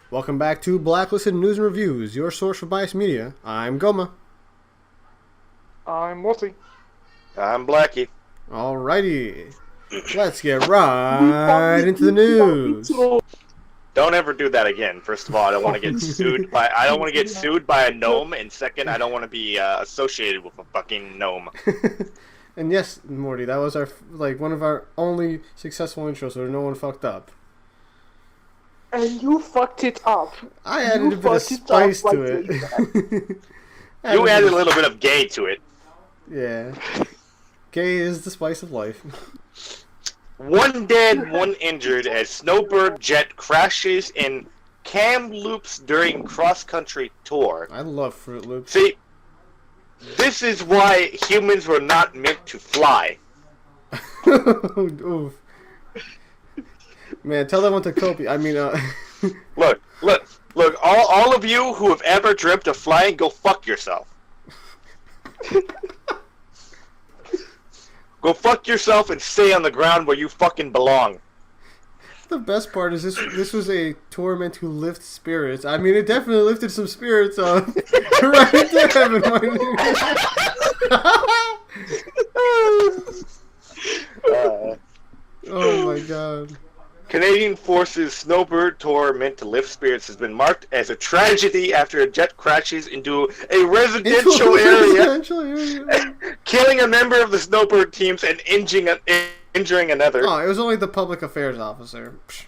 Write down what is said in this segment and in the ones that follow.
Welcome back to Blacklisted News and Reviews, your source for biased media. I'm Goma. I'm Morty. I'm Blacky. Alrighty, let's get right into the news. Don't ever do that again. First of all, I don't want to get sued by a gnome, and second, I don't want to be associated with a fucking gnome. And yes, Morty, that was our one of our only successful intros, so no one fucked up. And you fucked it up. I added a bit of spice to it. You added a little bit of gay to it. Yeah. Gay is the spice of life. One dead, one injured as snowbird jet crashes in Kamloops during cross-country tour. I love Fruit Loops. See, this is why humans were not meant to fly. Oof. Man, tell that one to Kobe. I mean, Look, all of you who have ever dreamt of flying, go fuck yourself. Go fuck yourself and stay on the ground where you fucking belong. The best part is this was a tour meant to lift spirits. I mean, it definitely lifted some spirits right to heaven. Oh my god. Canadian Forces Snowbird Tour meant to lift spirits has been marked as a tragedy after a jet crashes into a residential area, killing a member of the Snowbird teams and injuring another. Oh, it was only the public affairs officer. Psh.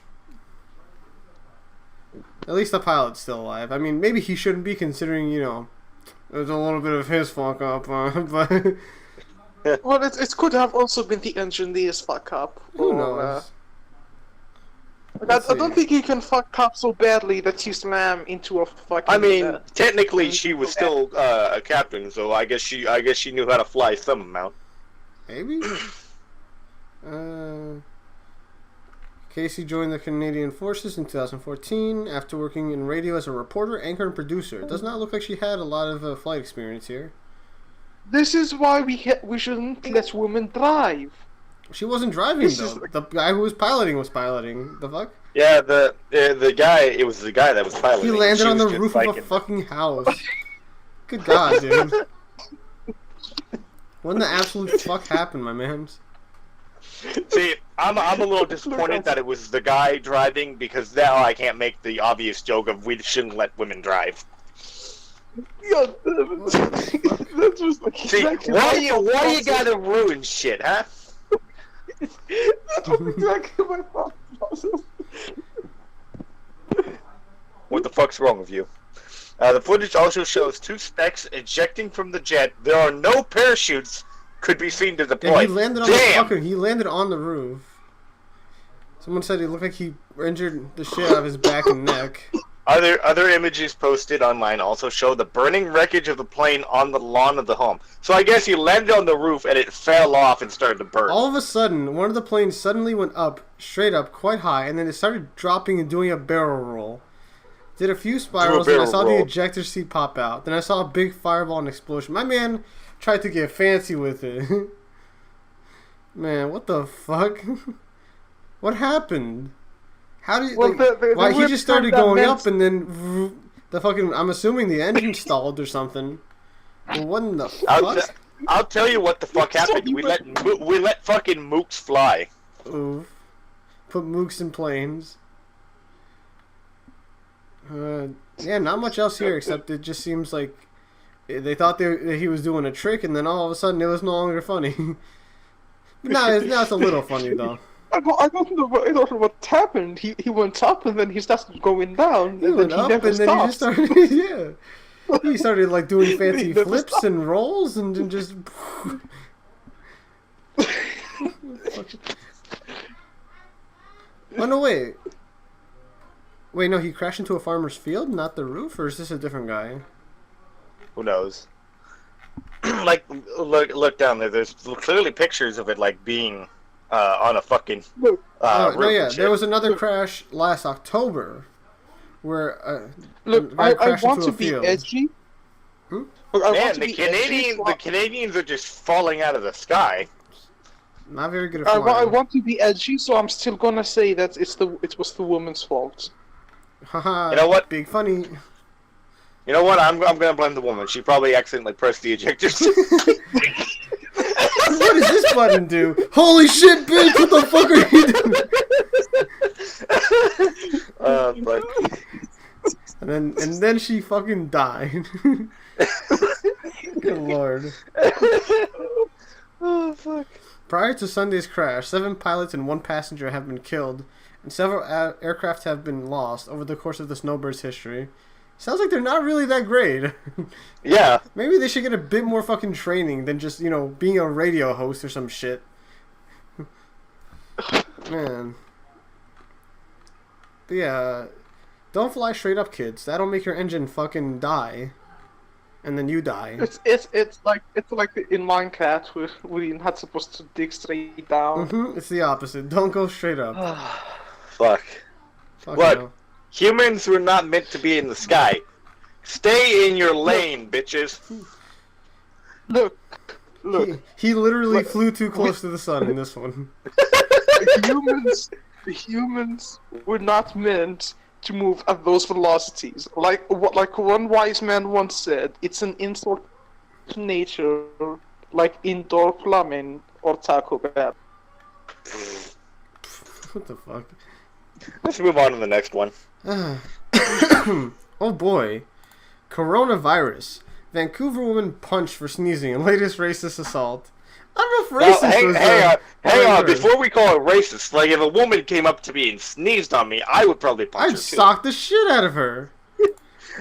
At least the pilot's still alive. I mean, maybe he shouldn't be, considering, you know, there's a little bit of his fuck up, but... Well, it could have also been the engineer's fuck up. Who knows? I don't think he can fuck up so badly that he slammed into a fucking... I mean, technically she was still a captain, so I guess she knew how to fly some amount. Maybe? Casey joined the Canadian Forces in 2014 after working in radio as a reporter, anchor, and producer. It does not look like she had a lot of flight experience here. This is why we shouldn't let women drive. She wasn't driving, though. The guy who was piloting was piloting. The fuck? Yeah, the guy. It was the guy that was piloting. He landed on the roof of a fucking house. Good God, dude. When the absolute fuck happened, my mans? See, I'm a little disappointed that it was the guy driving, because now I can't make the obvious joke of we shouldn't let women drive. Yeah, that was like exactly. See, why you gotta ruin shit, huh? That was exactly my thought process. What the fuck's wrong with you? The footage also shows two specks ejecting from the jet. There are no parachutes could be seen to deploy. Yeah, he landed on he landed on the roof. Someone said it looked like he injured the shit out of his back and neck. Other images posted online also show the burning wreckage of the plane on the lawn of the home. So I guess he landed on the roof and it fell off and started to burn. All of a sudden, one of the planes suddenly went up, straight up, quite high, and then it started dropping and doing a barrel roll. Did a few spirals, and I saw the ejector seat pop out. Then I saw a big fireball and explosion. My man tried to get fancy with it. Man, what the fuck? What happened? How do you? Well, why he just started going up and then the fucking? I'm assuming the engine stalled or something. Well, what in the fuck? I'll tell you what the fuck happened. We let fucking mooks fly. Oof. Put mooks in planes. Yeah, not much else here except it just seems like they thought that he was doing a trick, and then all of a sudden it was no longer funny. Now it's a little funny though. I don't know what happened. He went up and then he started going down. He went up and then he just started, yeah. He started like doing fancy flips and rolls and then just. Oh no! Wait, no. He crashed into a farmer's field, not the roof, or is this a different guy? Who knows? Like, look down there. There's clearly pictures of it like being. On a fucking roof. No, yeah, there was another crash last October where look, I want to be edgy. Hmm? Man, the Canadians are just falling out of the sky. Not very good at flying. I want to be edgy, so I'm still gonna say that it was the woman's fault. Haha. You know what? Big funny. You know what? I'm gonna blame the woman. She probably accidentally pressed the ejector seat. What does this button do? Holy shit, bitch! What the fuck are you doing? But... And then she fucking died. Good lord. Oh fuck. Prior to Sunday's crash, 7 pilots and 1 passenger have been killed, and several aircraft have been lost over the course of the Snowbird's history. Sounds like they're not really that great. Yeah. Maybe they should get a bit more fucking training than just, being a radio host or some shit. Man. But yeah, don't fly straight up, kids. That'll make your engine fucking die. And then you die. It's like in Minecraft where we're not supposed to dig straight down. It's the opposite. Don't go straight up. Fuck. Fuck Look, no. humans were not meant to be in the sky. Stay in your lane, bitches. Look. He literally flew too close to the sun in this one. Humans were not meant to move at those velocities. Like one wise man once said, it's an insult to nature, like indoor plumbing or Taco Bell. What the fuck? Let's move on to the next one. Oh boy. Coronavirus. Vancouver woman punched for sneezing in latest racist assault. I don't know if racist hang on. Before we call it racist, like if a woman came up to me and sneezed on me, I would probably punch her too. I'd sock the shit out of her.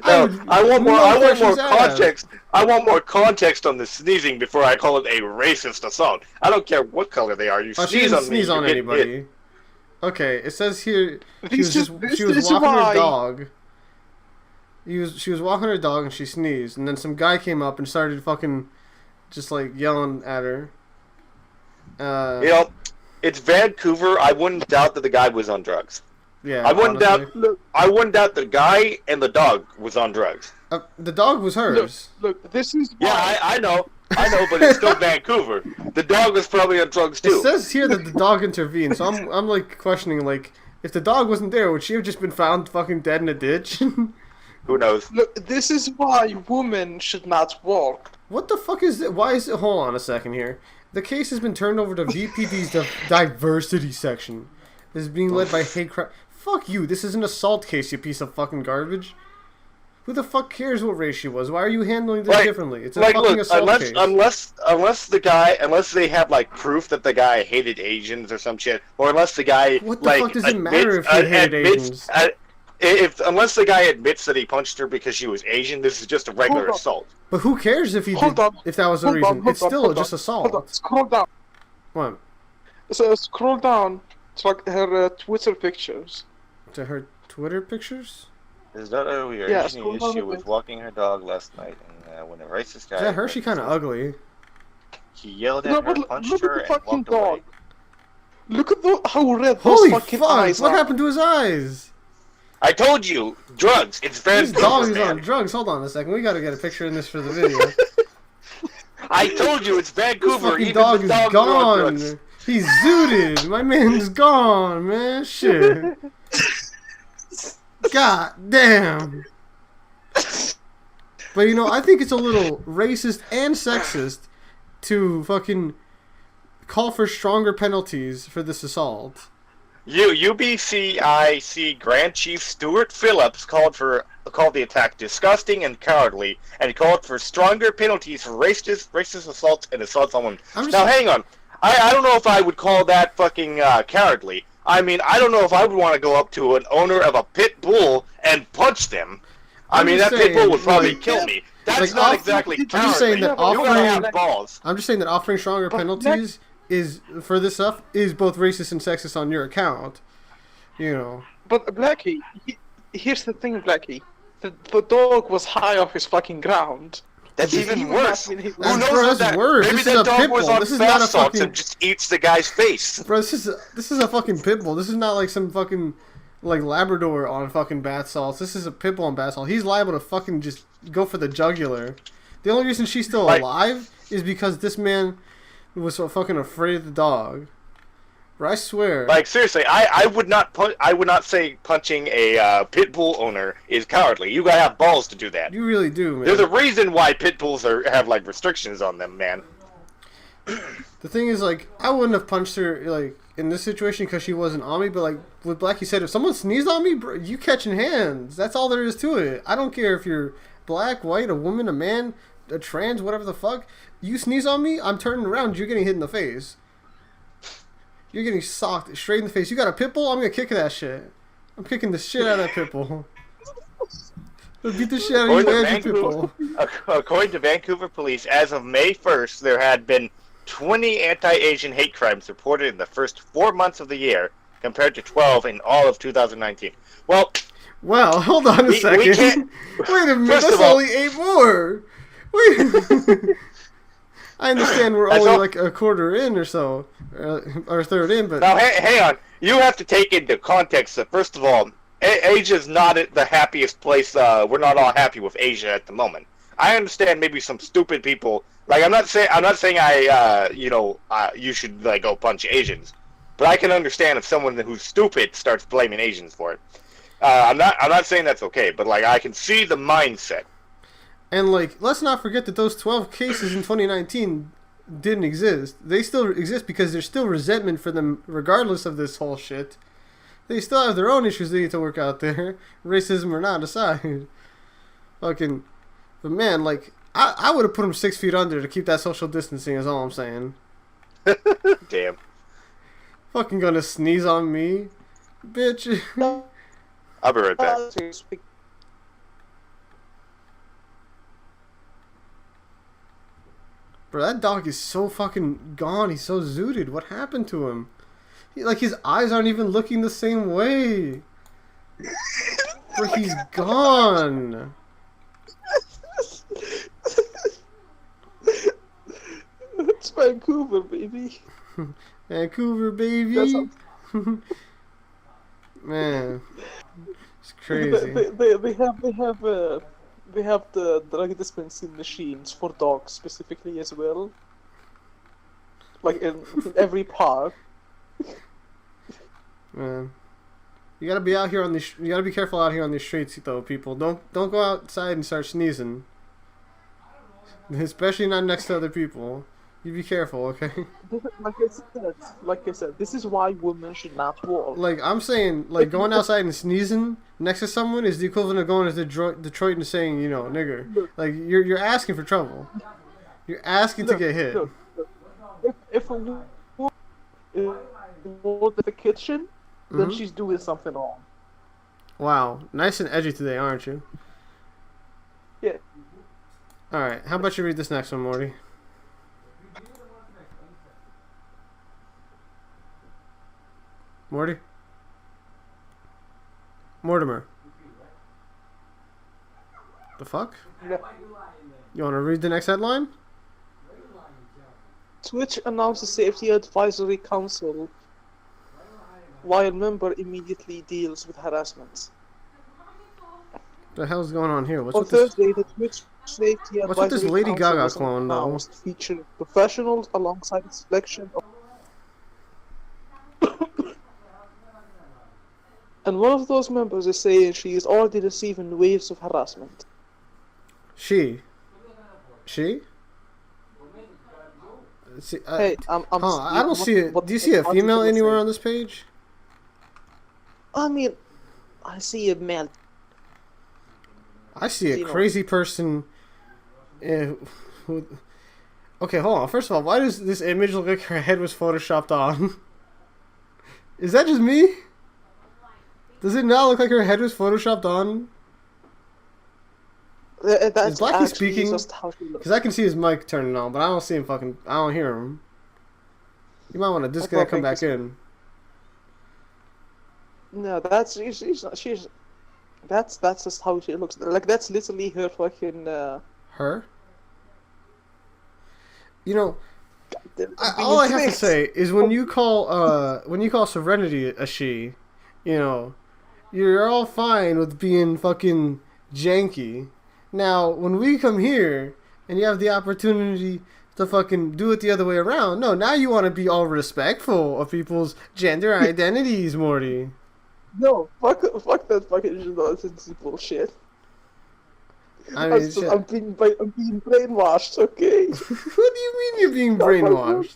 No, I want more context. I want more context on the sneezing before I call it a racist assault. I don't care what color they are. You sneeze on me. Sneeze on anybody. Hit. Okay, it says here she was walking her dog. She was walking her dog and she sneezed, and then some guy came up and started fucking just like yelling at her. It's Vancouver. I wouldn't doubt that the guy was on drugs. Yeah, I wouldn't doubt the guy and the dog was on drugs. The dog was hers. Look, this is why... I know, but it's still Vancouver. The dog was probably on drugs too. It says here that the dog intervened, so I'm like questioning, like, if the dog wasn't there, would she have just been found fucking dead in a ditch? Who knows? Look, this is why women should not walk. What the fuck is it? Why is it? Hold on a second here. The case has been turned over to VPD's diversity section. This is being led by hate crime. Fuck you. This is an assault case, you piece of fucking garbage. Who the fuck cares what race she was? Why are you handling this differently? It's a fucking assault case. Unless they have like proof that the guy hated Asians or some shit, or unless the guy what the fuck does it matter if he hated Asians? Unless the guy admits that he punched her because she was Asian, this is just a regular assault. But who cares if he did? If that was the reason? It's still just assault. Scroll down. What? So scroll down to like her Twitter pictures. To her Twitter pictures? Is that a weird issue with walking her dog last night, and when a racist guy... Is that her? She kind of ugly. He yelled at her, punched her, and walked away. Look at how red Holy those fucking fuck! eyes What are. happened to his eyes? I told you! Drugs! It's This dog is Vancouver, on drugs. Hold on a second. We gotta get a picture in this for the video. I told you, it's Vancouver! This fucking Even dog the is dogs are on drugs. gone! He's zooted! My man's gone, man. Shit. God damn. But I think it's a little racist and sexist to fucking call for stronger penalties for this assault. UBCIC Grand Chief Stuart Phillips called the attack disgusting and cowardly, and called for stronger penalties for racist assaults and assaults on women. Now, hang on. I don't know if I would call that fucking cowardly. I mean, I don't know if I would want to go up to an owner of a pit bull and punch them. I mean, that pit bull would probably kill me. That's not exactly cowardly. I'm just saying that offering stronger But penalties is for this stuff is both racist and sexist on your account. But Blacky, here's the thing, Blacky. The dog was high off his fucking ground. That's even worse. Who knows That's that? worse. Maybe This is that a dog pit was bull. on This is not a bath salts fucking... and just eats the guy's face. Bro, this is a fucking pit bull. This is not like some fucking like Labrador on fucking bath salts. This is a pit bull on bath salts. He's liable to fucking just go for the jugular. The only reason she's still alive is because this man was so fucking afraid of the dog. Bro, I swear. Like seriously, I would not say punching a pit bull owner is cowardly. You gotta have balls to do that. You really do, man. There's a reason why pit bulls have like restrictions on them, man. The thing is, like, I wouldn't have punched her like in this situation because she wasn't on me. But like what Blacky said, if someone sneezed on me, bro, you catching hands. That's all there is to it. I don't care if you're black, white, a woman, a man, a trans, whatever the fuck. You sneeze on me, I'm turning around. You're getting hit in the face. You're getting socked straight in the face. You got a pit bull? I'm gonna kick that shit. I'm kicking the shit out of that pit bull. Beat the shit out of you and your pit bull. According to Vancouver police, as of May 1st, there had been 20 anti-Asian hate crimes reported in the first 4 months of the year, compared to 12 in all of 2019. Well, hold on a second. Wait a minute, that's only 8 more. Wait. I understand we're only like a quarter in or so, or a third in, but... Now, hang on. You have to take into context that, first of all, Asia's not the happiest place. We're not all happy with Asia at the moment. I understand maybe some stupid people... Like, I'm not saying you should, like, go punch Asians. But I can understand if someone who's stupid starts blaming Asians for it. I'm not saying that's okay, but, like, I can see the mindset. And, like, let's not forget that those 12 cases in 2019 didn't exist. They still exist because there's still resentment for them regardless of this whole shit. They still have their own issues they need to work out there. Racism or not aside. Fucking... But, man, like, I would have put them 6 feet under to keep that social distancing is all I'm saying. Damn. Fucking gonna sneeze on me? Bitch. I'll be right back. Bro, that dog is so fucking gone. He's so zooted. What happened to him? Like, his eyes aren't even looking the same way. Bro, he's gone. It's Vancouver, baby. Vancouver, baby. Man, it's crazy. They have the drug dispensing machines for dogs specifically as well. Like in every park. Man, you gotta be out here on these. You gotta be careful out here on these streets, though, people. Don't go outside and start sneezing. Especially not next to other people. You be careful, okay? Like I said, this is why women should not walk. Like, I'm saying, like, going outside and sneezing next to someone is the equivalent of going to Detroit and saying, you know, nigger. Like, you're asking for trouble. You're asking to get hit. Look. If a woman is in the kitchen, then she's doing something wrong. Wow. Nice and edgy today, aren't you? Yeah. Alright, how about you read this next one, Morty? Morty? Mortimer. The fuck? Yeah. You want to read the next headline? Twitch announces Safety Advisory Council while member immediately deals with harassment. The hell's going on here? On Thursday, the Twitch Safety Advisory What's with this Lady Council Gaga was clone, though? announced, featuring professionals alongside a selection of... And one of those members is saying she is already receiving waves of harassment. She? See, Hey, I don't see it. Do you see a female anywhere on this page? I mean, I see a man. I see a crazy person. Okay, hold on. First of all, why does this image look like her head was photoshopped on? Is that just me? Does it not look like her head was photoshopped on? That's is Blacky speaking? Because I can see his mic turning on, but I don't see him fucking... I don't hear him. You might want to disconnect, come back in. No, that's just how she looks. Like, that's literally her fucking... Her? You know... all I have to say is when you call Serenity a she, you know, you're all fine with being fucking janky. Now, when we come here and you have the opportunity to fucking do it the other way around. No, now you want to be all respectful of people's gender identities, Morty. No, fuck that fucking nonsense bullshit. I mean, I'm being brainwashed, okay? What do you mean you're being brainwashed?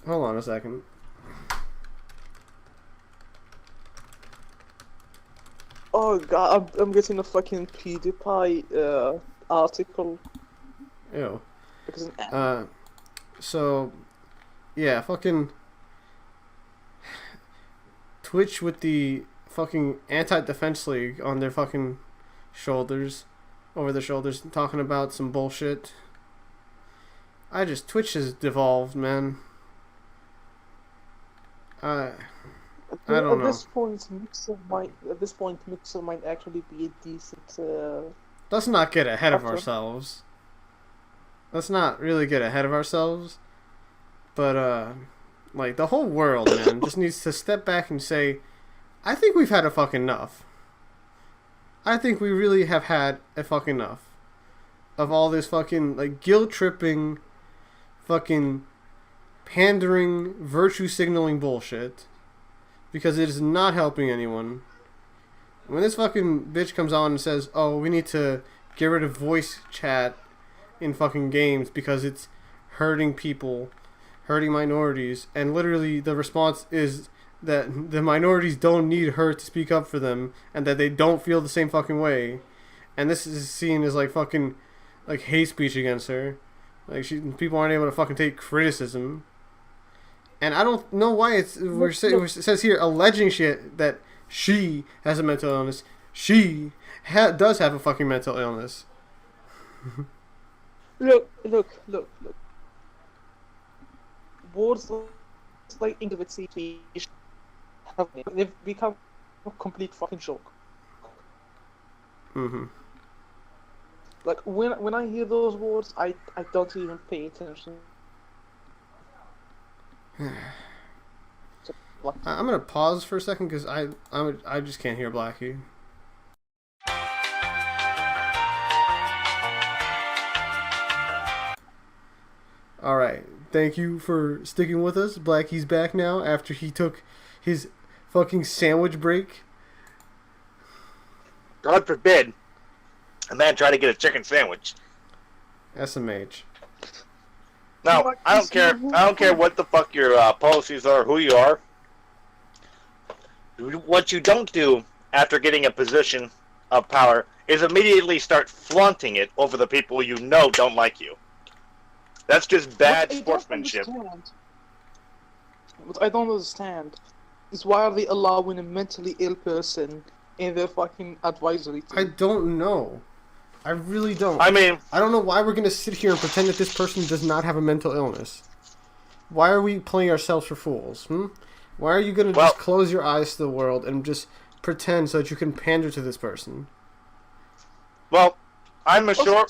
Hold on a second. Oh god, I'm getting a fucking PewDiePie article. Ew. So, yeah, fucking Twitch with the fucking anti-defense league on their fucking shoulders, over their shoulders, talking about some bullshit. Twitch has devolved, man. I don't know. At this point, Mixer might actually be a decent. Let's not get ahead of ourselves. Let's not really get ahead of ourselves. But like the whole world, man, just needs to step back and say, I think we've had a fucking enough. I think we really have had a fucking enough of all this fucking like guilt tripping, fucking pandering, virtue signaling bullshit, because it is not helping anyone. When this fucking bitch comes on and says, oh, we need to get rid of voice chat in fucking games because it's hurting people, hurting minorities, and literally the response is that the minorities don't need her to speak up for them, and that they don't feel the same fucking way, and this is seen as like fucking like hate speech against her. Like people aren't able to fucking take criticism. And I don't know why it says here alleging shit that she has a mental illness. She does have a fucking mental illness. Look. Words like individuality they've become a complete fucking joke. Mm-hmm. Like when I hear those words, I don't even pay attention. I'm gonna pause for a second because I just can't hear Blacky. All right, thank you for sticking with us. Blacky's back now after he took his fucking sandwich break. God forbid a man try to get a chicken sandwich. SMH. No, I don't care. I don't care what the fuck your policies are, who you are. What you don't do after getting a position of power is immediately start flaunting it over the people you know don't like you. That's just bad sportsmanship. What I don't understand is why are they allowing a mentally ill person in their fucking advisory team? I don't know. I really don't. I mean, I don't know why we're going to sit here and pretend that this person does not have a mental illness. Why are we playing ourselves for fools? Why are you going to just close your eyes to the world and just pretend so that you can pander to this person? Well, I'm sure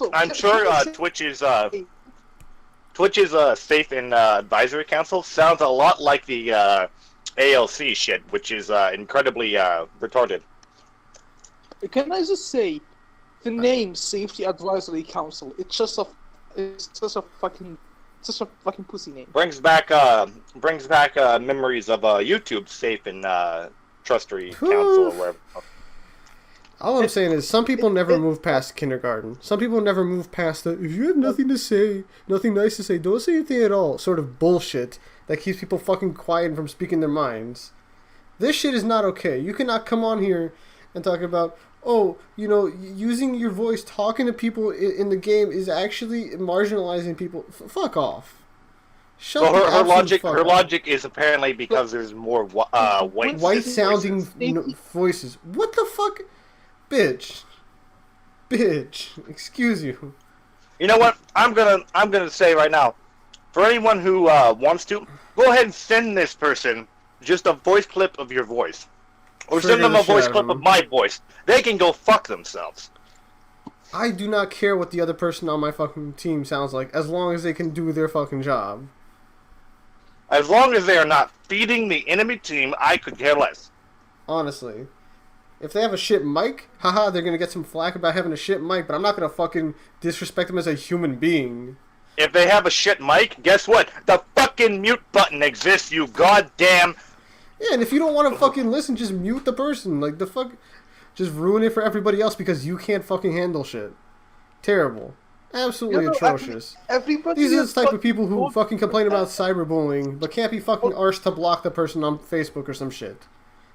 Twitch's safe and advisory council sounds a lot like the ALC shit, which is incredibly retarded. Can I just say, the name Safety Advisory Council, it's just a fucking pussy name. Brings back memories of YouTube Safe and Trustery Council or whatever. All I'm saying is some people never move past kindergarten. Some people never move past the if you have nothing to say, nothing nice to say, don't say anything at all sort of bullshit that keeps people fucking quiet from speaking their minds. This shit is not okay. You cannot come on here and talk about, oh, you know, using your voice, talking to people in the game is actually marginalizing people. Fuck off. Shut her logic is apparently because there's more white-sounding voices. What the fuck? Bitch. Excuse you. You know what? I'm gonna say right now, for anyone who wants to, go ahead and send this person just a voice clip of your voice. Or send them a voice clip of my voice. They can go fuck themselves. I do not care what the other person on my fucking team sounds like, as long as they can do their fucking job. As long as they are not feeding the enemy team, I could care less. Honestly. If they have a shit mic, haha, they're gonna get some flack about having a shit mic, but I'm not gonna fucking disrespect them as a human being. If they have a shit mic, guess what? The fucking mute button exists, you goddamn... Yeah, and if you don't want to fucking listen, just mute the person. Like, the fuck... Just ruin it for everybody else because you can't fucking handle shit. Terrible. Absolutely atrocious. These are the type of people who fucking complain about cyberbullying, but can't be fucking arsed to block the person on Facebook or some shit.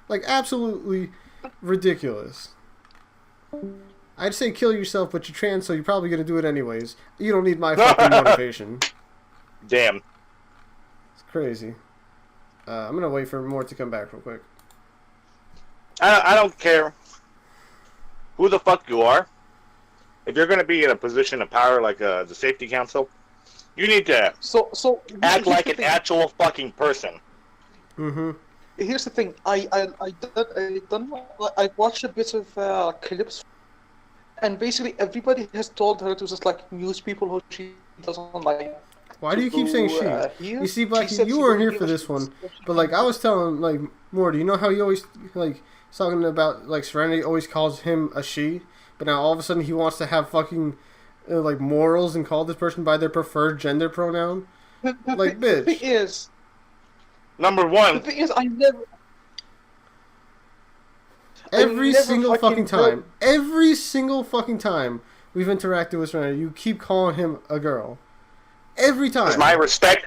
Like, absolutely ridiculous. I'd say kill yourself, but you're trans, so you're probably gonna do it anyways. You don't need my fucking motivation. Damn. It's crazy. I'm gonna wait for more to come back real quick. I don't care who the fuck you are. If you're gonna be in a position of power like the safety council, you need to act like an actual fucking person. Mm-hmm. Here's the thing. I watched a bit of clips, and basically everybody has told her to just like use people who she doesn't like. Why do you keep saying she? You see, Blacky, you weren't here for this one, but like I was telling like Morty, you know how he always like talking about like Serenity always calls him a she, but now all of a sudden he wants to have fucking like morals and call this person by their preferred gender pronoun. Like, bitch. The thing is, number one. The thing is, I never. Every single fucking time we've interacted with Serenity, you keep calling him a girl. Every time. It's my respect.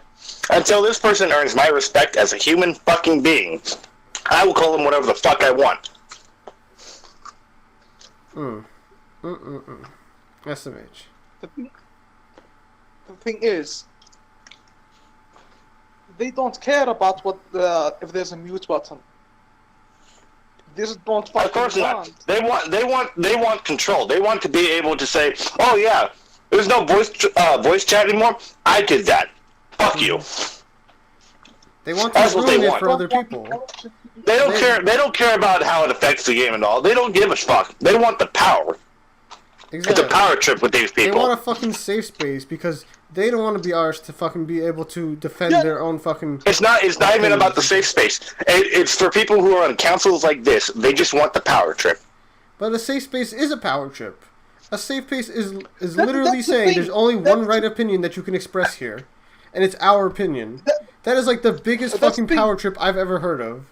Until this person earns my respect as a human fucking being, I will call him whatever the fuck I want. SMH. The thing is, they don't care about what if there's a mute button. They just don't fucking Of course not. They want control. They want to be able to say, "Oh yeah, there's no voice chat anymore. I did that. Fuck you." They want to ruin it for other people. They don't care. They don't care about how it affects the game and all. They don't give a fuck. They want the power. Exactly. It's a power trip with these people. They want a fucking safe space because they don't want to be ours to fucking be able to defend their own fucking... It's not even about the safe space. It's for people who are on councils like this. They just want the power trip. But a safe space is a power trip. A safe space is literally saying there's only one right opinion that you can express here. And it's our opinion. That is like the biggest fucking power trip I've ever heard of.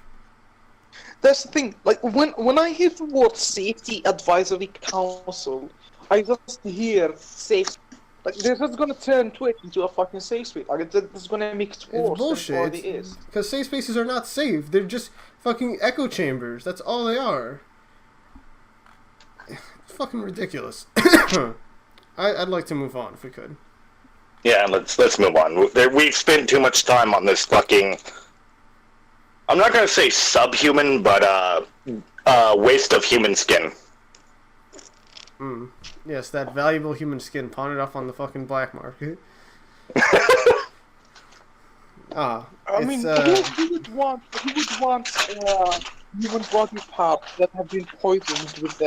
That's the thing. Like, when I hear the word Safety Advisory Council, I just hear safe. Like, they're just gonna turn Twitch into a fucking safe space. Like, it's gonna make it worse. It's bullshit. Than it is. Because safe spaces are not safe. They're just fucking echo chambers. That's all they are. It's fucking ridiculous. I'd like to move on if we could. Yeah, let's move on. We've spent too much time on this fucking... I'm not gonna say subhuman, but waste of human skin. Yes, that valuable human skin pawned off on the fucking black market. I mean, who would want human body parts that have been poisoned with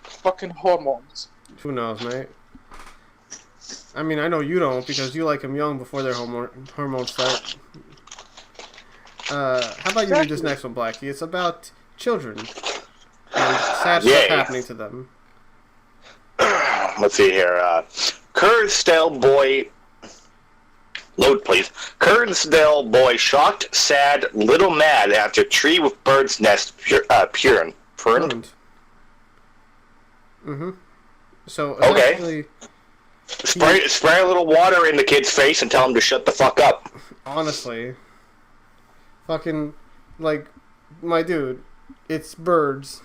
fucking hormones? Who knows, mate? I mean, I know you don't because you like them young before their hormones start. How about you read this next one, Blacky? It's about children and sad stuff happening to them. Let's see here. Kernsdale boy... Load, please. Kernsdale boy shocked, sad, little mad after tree with bird's nest purned. Mm-hmm. So, okay. Spray a little water in the kid's face and tell him to shut the fuck up. Honestly. Fucking, like, my dude, it's birds.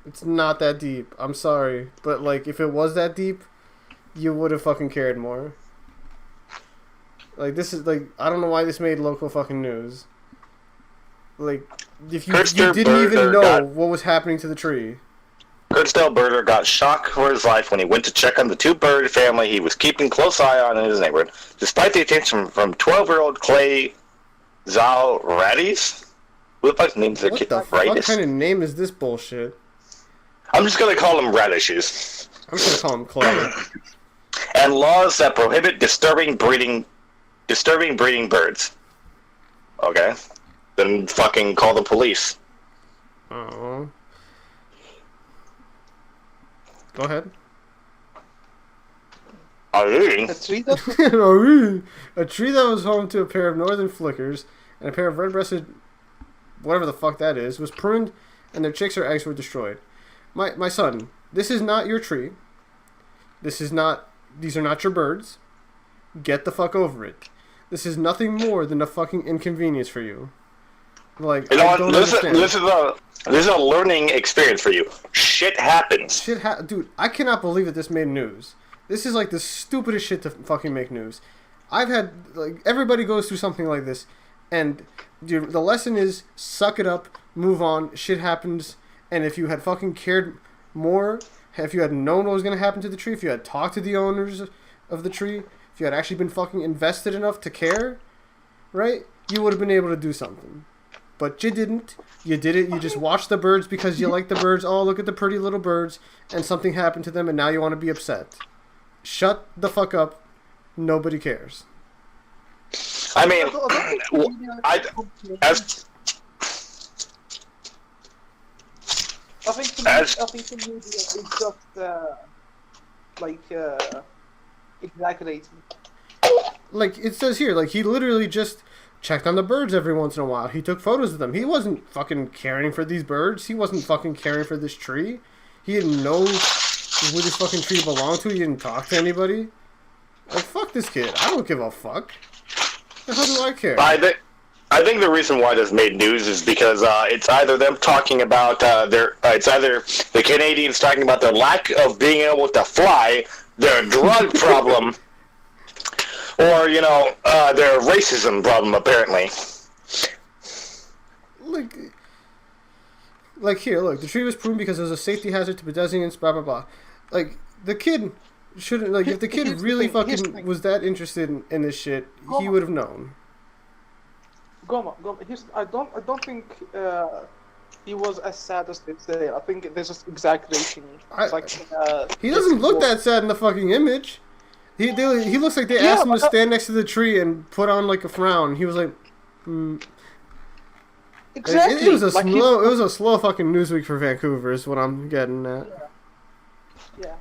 It's not that deep. I'm sorry. But, like, if it was that deep, you would have fucking cared more. Like, this is, like, I don't know why this made local fucking news. Like, if you didn't even know what was happening to the tree. Kernsdale Birder got shocked for his life when he went to check on the two bird family he was keeping close eye on in his neighborhood. Despite the attention from 12-year-old Clay Zalradis? Who the fuck names their kid? What kind of name is this bullshit? I'm just gonna call him radishes. I'm just gonna call him Clay. And laws that prohibit disturbing breeding birds. Okay. Then fucking call the police. Oh. Go ahead. A tree that A tree that was home to a pair of northern flickers and a pair of red-breasted, whatever the fuck that is, was pruned, and their chicks or eggs were destroyed. My son, this is not your tree. These are not your birds. Get the fuck over it. This is nothing more than a fucking inconvenience for you. Like, I don't understand. This is a learning experience for you. Shit happens. Dude, I cannot believe that this made news. This is like the stupidest shit to fucking make news. I've had, like, everybody goes through something like this, and dude, the lesson is suck it up, move on, shit happens, and if you had fucking cared more, if you had known what was going to happen to the tree, if you had talked to the owners of the tree, if you had actually been fucking invested enough to care, right, you would have been able to do something. But you didn't. You did it. You just watched the birds because you like the birds. Oh, look at the pretty little birds. And something happened to them, and now you want to be upset. Shut the fuck up. Nobody cares. I mean, I think the media is just exaggerating. Like it says here, like he literally just checked on the birds every once in a while. He took photos of them. He wasn't fucking caring for these birds. He wasn't fucking caring for this tree. He didn't know who this fucking tree belonged to. He didn't talk to anybody. Like, fuck this kid. I don't give a fuck. The hell do I care? I think the reason why this made news is because it's either them talking about it's either the Canadians talking about their lack of being able to fly, their drug problem, or, you know, their racism problem, apparently. Like here, look, the tree was pruned because it was a safety hazard to pedestrians, blah, blah, blah. Like, the kid shouldn't, like, if the kid really fucking was that interested in this shit, he would have known. Goma, I don't think he was as sad as they say. I think there's just exaggeration. He doesn't look that sad in the fucking image. He looks like they asked him to stand next to the tree and put on like a frown. He was like, Exactly. It was a slow fucking news week for Vancouver. Is what I'm getting at. Yeah.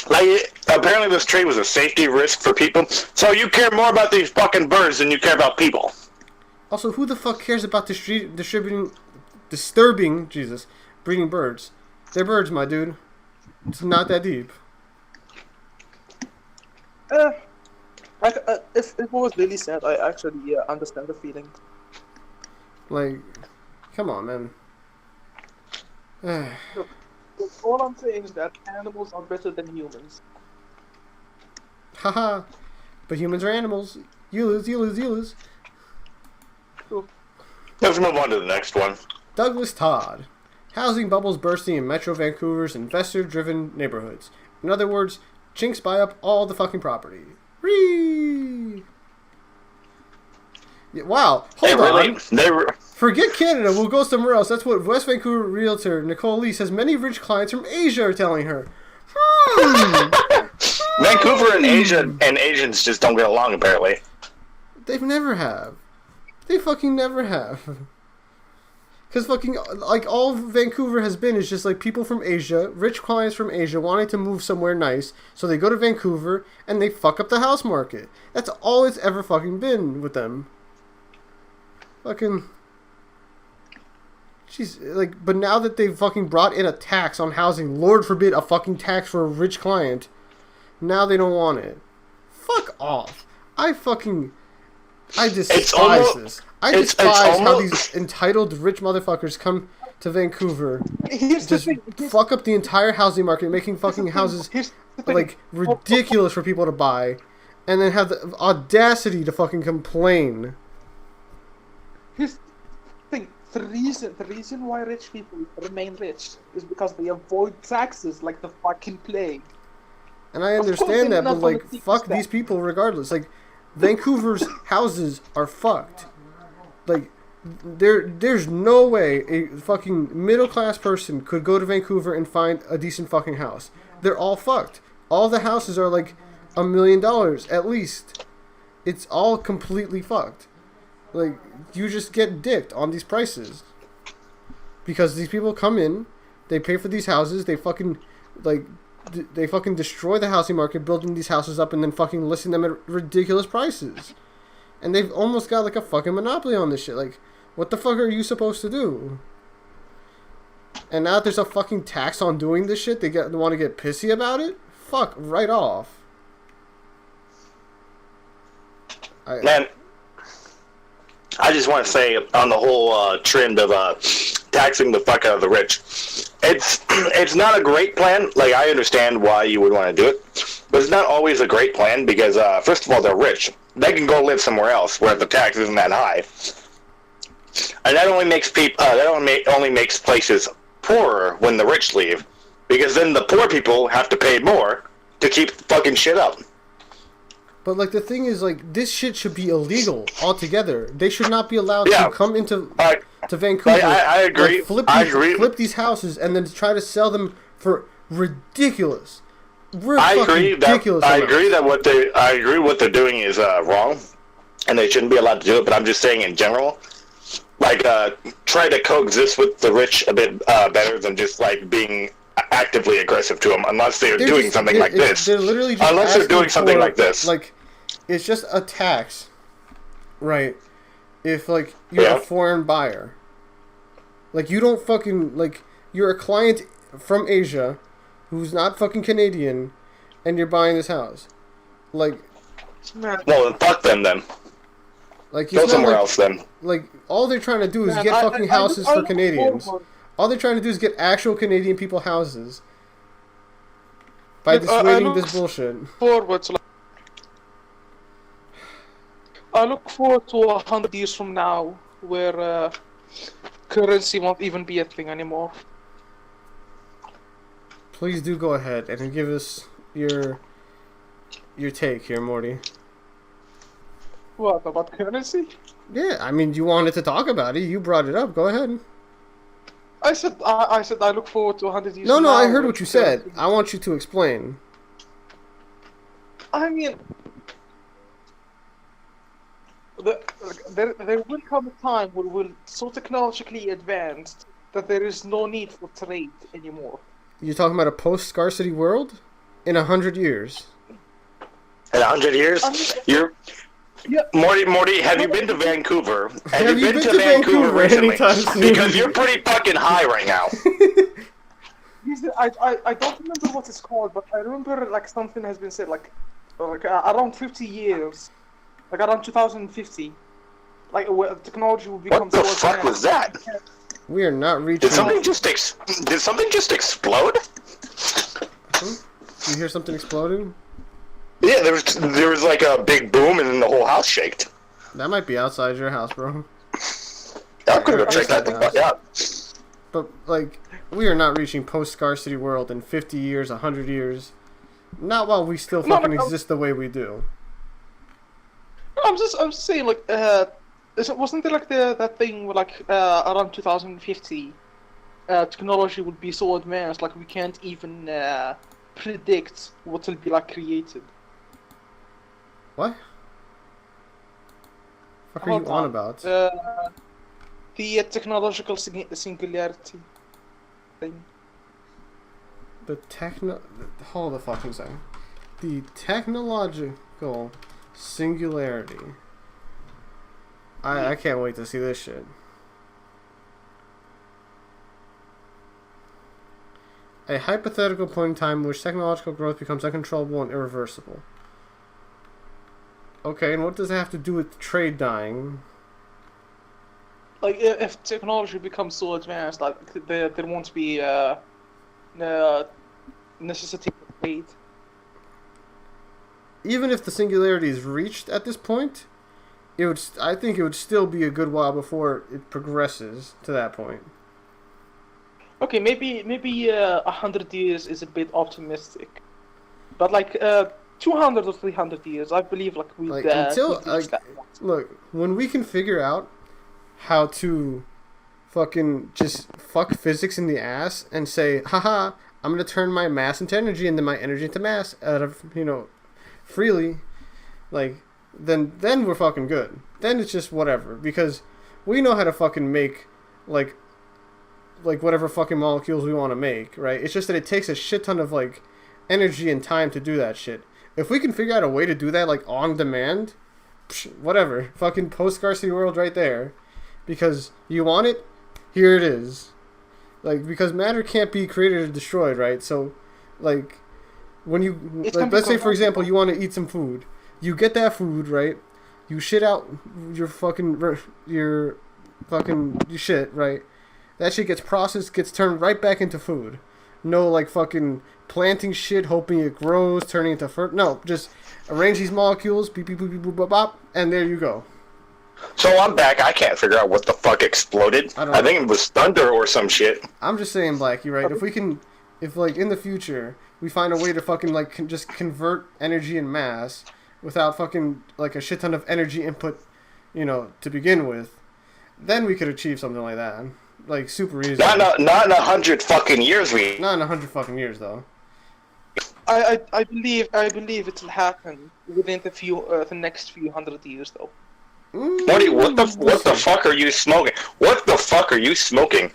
Like, apparently this tree was a safety risk for people. So you care more about these fucking birds than you care about people. Also, who the fuck cares about disturbing, breeding birds? They're birds, my dude. It's not that deep. If it was really sad, I actually understand the feeling. Like, come on, man. Look, all I'm saying is that animals are better than humans. Haha. But humans are animals. You lose. Let's move on to the next one. Douglas Todd. Housing bubbles bursting in Metro Vancouver's investor-driven neighborhoods. In other words, chinks buy up all the fucking property. Whee! Yeah, wow. Hold on. Forget Canada. We'll go somewhere else. That's what West Vancouver realtor Nicole Lee says many rich clients from Asia are telling her. Vancouver and Asia and Asians just don't get along, apparently. They've never have. They fucking never have. Because fucking, like, all Vancouver has been is just, like, people from Asia, rich clients from Asia wanting to move somewhere nice, so they go to Vancouver, and they fuck up the house market. That's all it's ever fucking been with them. Fucking... Jeez, like, but now that they've fucking brought in a tax on housing, Lord forbid a fucking tax for a rich client, now they don't want it. Fuck off. I despise this. I despise how these entitled rich motherfuckers come to Vancouver, just fuck up the entire housing market, making fucking houses like ridiculous for people to buy, and then have the audacity to fucking complain. Here's the thing: the reason why rich people remain rich is because they avoid taxes like the fucking plague. And I understand that, but like, fuck these people regardless. Like, Vancouver's houses are fucked. Like, there's no way a fucking middle-class person could go to Vancouver and find a decent fucking house. They're all fucked. All the houses are like $1 million at least. It's all completely fucked. Like, you just get dicked on these prices. Because these people come in, they pay for these houses, they fucking, like, they fucking destroy the housing market, building these houses up and then fucking listing them at ridiculous prices. And they've almost got like a fucking monopoly on this shit. Like, what the fuck are you supposed to do? And now that there's a fucking tax on doing this shit, they want to get pissy about it? Fuck, right off. Man, I just want to say on the whole trend of taxing the fuck out of the rich, it's not a great plan. Like, I understand why you would want to do it, but it's not always a great plan because first of all, they're rich. They can go live somewhere else where the tax isn't that high, and that only makes only makes places poorer when the rich leave, because then the poor people have to pay more to keep fucking shit up. But, like, the thing is, like, this shit should be illegal altogether. They should not be allowed to come into to Vancouver. I agree. Like, flip these houses and then try to sell them for ridiculous. I agree what they're doing is wrong, and they shouldn't be allowed to do it. But I'm just saying in general, like, try to coexist with the rich a bit better than just like being actively aggressive to them, unless they're doing something like this. They're literally just unless they're doing something like this. Like, it's just a tax, right? If, like, you're a foreign buyer. Like, you don't fucking, like, you're a client from Asia who's not fucking Canadian, and you're buying this house. Like... Well, then fuck them, then. Like, go somewhere else, then. Like, all they're trying to do is get fucking houses for Canadians. All they're trying to do is get actual Canadian people houses. By dissuading this bullshit. I look forward to 100 years from now, where currency won't even be a thing anymore. Please do go ahead and give us your take here, Morty. What, about currency? Yeah, I mean, you wanted to talk about it. You brought it up. Go ahead. I said I look forward to 100 years. No, I heard what you said. I want you to explain. I mean, there will come a time where we're so technologically advanced that there is no need for trade anymore. You're talking about a post-scarcity world? In 100 years? In 100 years? Morty, have you been to Vancouver? Have you been to Vancouver recently? Because you're pretty fucking high right now. I don't remember what it's called, but I remember like something has been said like around 50 years, like around 2050, like where technology will become. What the fuck was that? We are not reaching. Did something just explode? Did you hear something exploding? Yeah, there was like a big boom and then the whole house shaked. That might be outside your house, bro. I'm gonna go check that thing out. But, like, we are not reaching post-scarcity world in 50 years, 100 years. Not while we still fucking exist the way we do. I'm just saying, like, wasn't there like that thing where, like, around 2050, technology would be so advanced, like we can't even predict what will be like created. What? What are you on about? The technological singularity thing. Hold a fucking second. The technological singularity. I can't wait to see this shit. A hypothetical point in time in which technological growth becomes uncontrollable and irreversible. Okay, and what does that have to do with trade dying? Like, if technology becomes so advanced, like, there won't be necessity for trade. Even if the singularity is reached at this point, I think it would still be a good while before it progresses to that point. Okay, maybe 100 years is a bit optimistic, but like 200 or 300 years, I believe like we look, when we can figure out how to fucking just fuck physics in the ass and say, haha, I'm gonna turn my mass into energy and then my energy into mass out of, freely, like, then we're fucking good. Then it's just whatever, because we know how to fucking make like whatever fucking molecules we want to make, right? It's just that it takes a shit ton of like energy and time to do that shit. If we can figure out a way to do that, like, on demand, whatever. Fucking post-scarcity world right there. Because you want it, here it is. Like, because matter can't be created or destroyed, right? So, like, when you, like, let's say, for example, you want to eat some food. You get that food, right? You shit out your shit, right? That shit gets processed, gets turned right back into food. No, like, fucking planting shit, hoping it grows, turning into no, just arrange these molecules, beep, beep, beep, beep, boop, bop, bop, and there you go. So I'm back. I can't figure out what the fuck exploded. I think it was thunder or some shit. I'm just saying, Blacky, right? If like in the future we find a way to fucking like just convert energy and mass without fucking like a shit ton of energy input, you know, to begin with, then we could achieve something like that, like super easy. Not in 100 fucking years. Not in 100 fucking years though. I believe it'll happen within the next few hundred years though. Morty, what the fuck are you smoking? What the fuck are you smoking?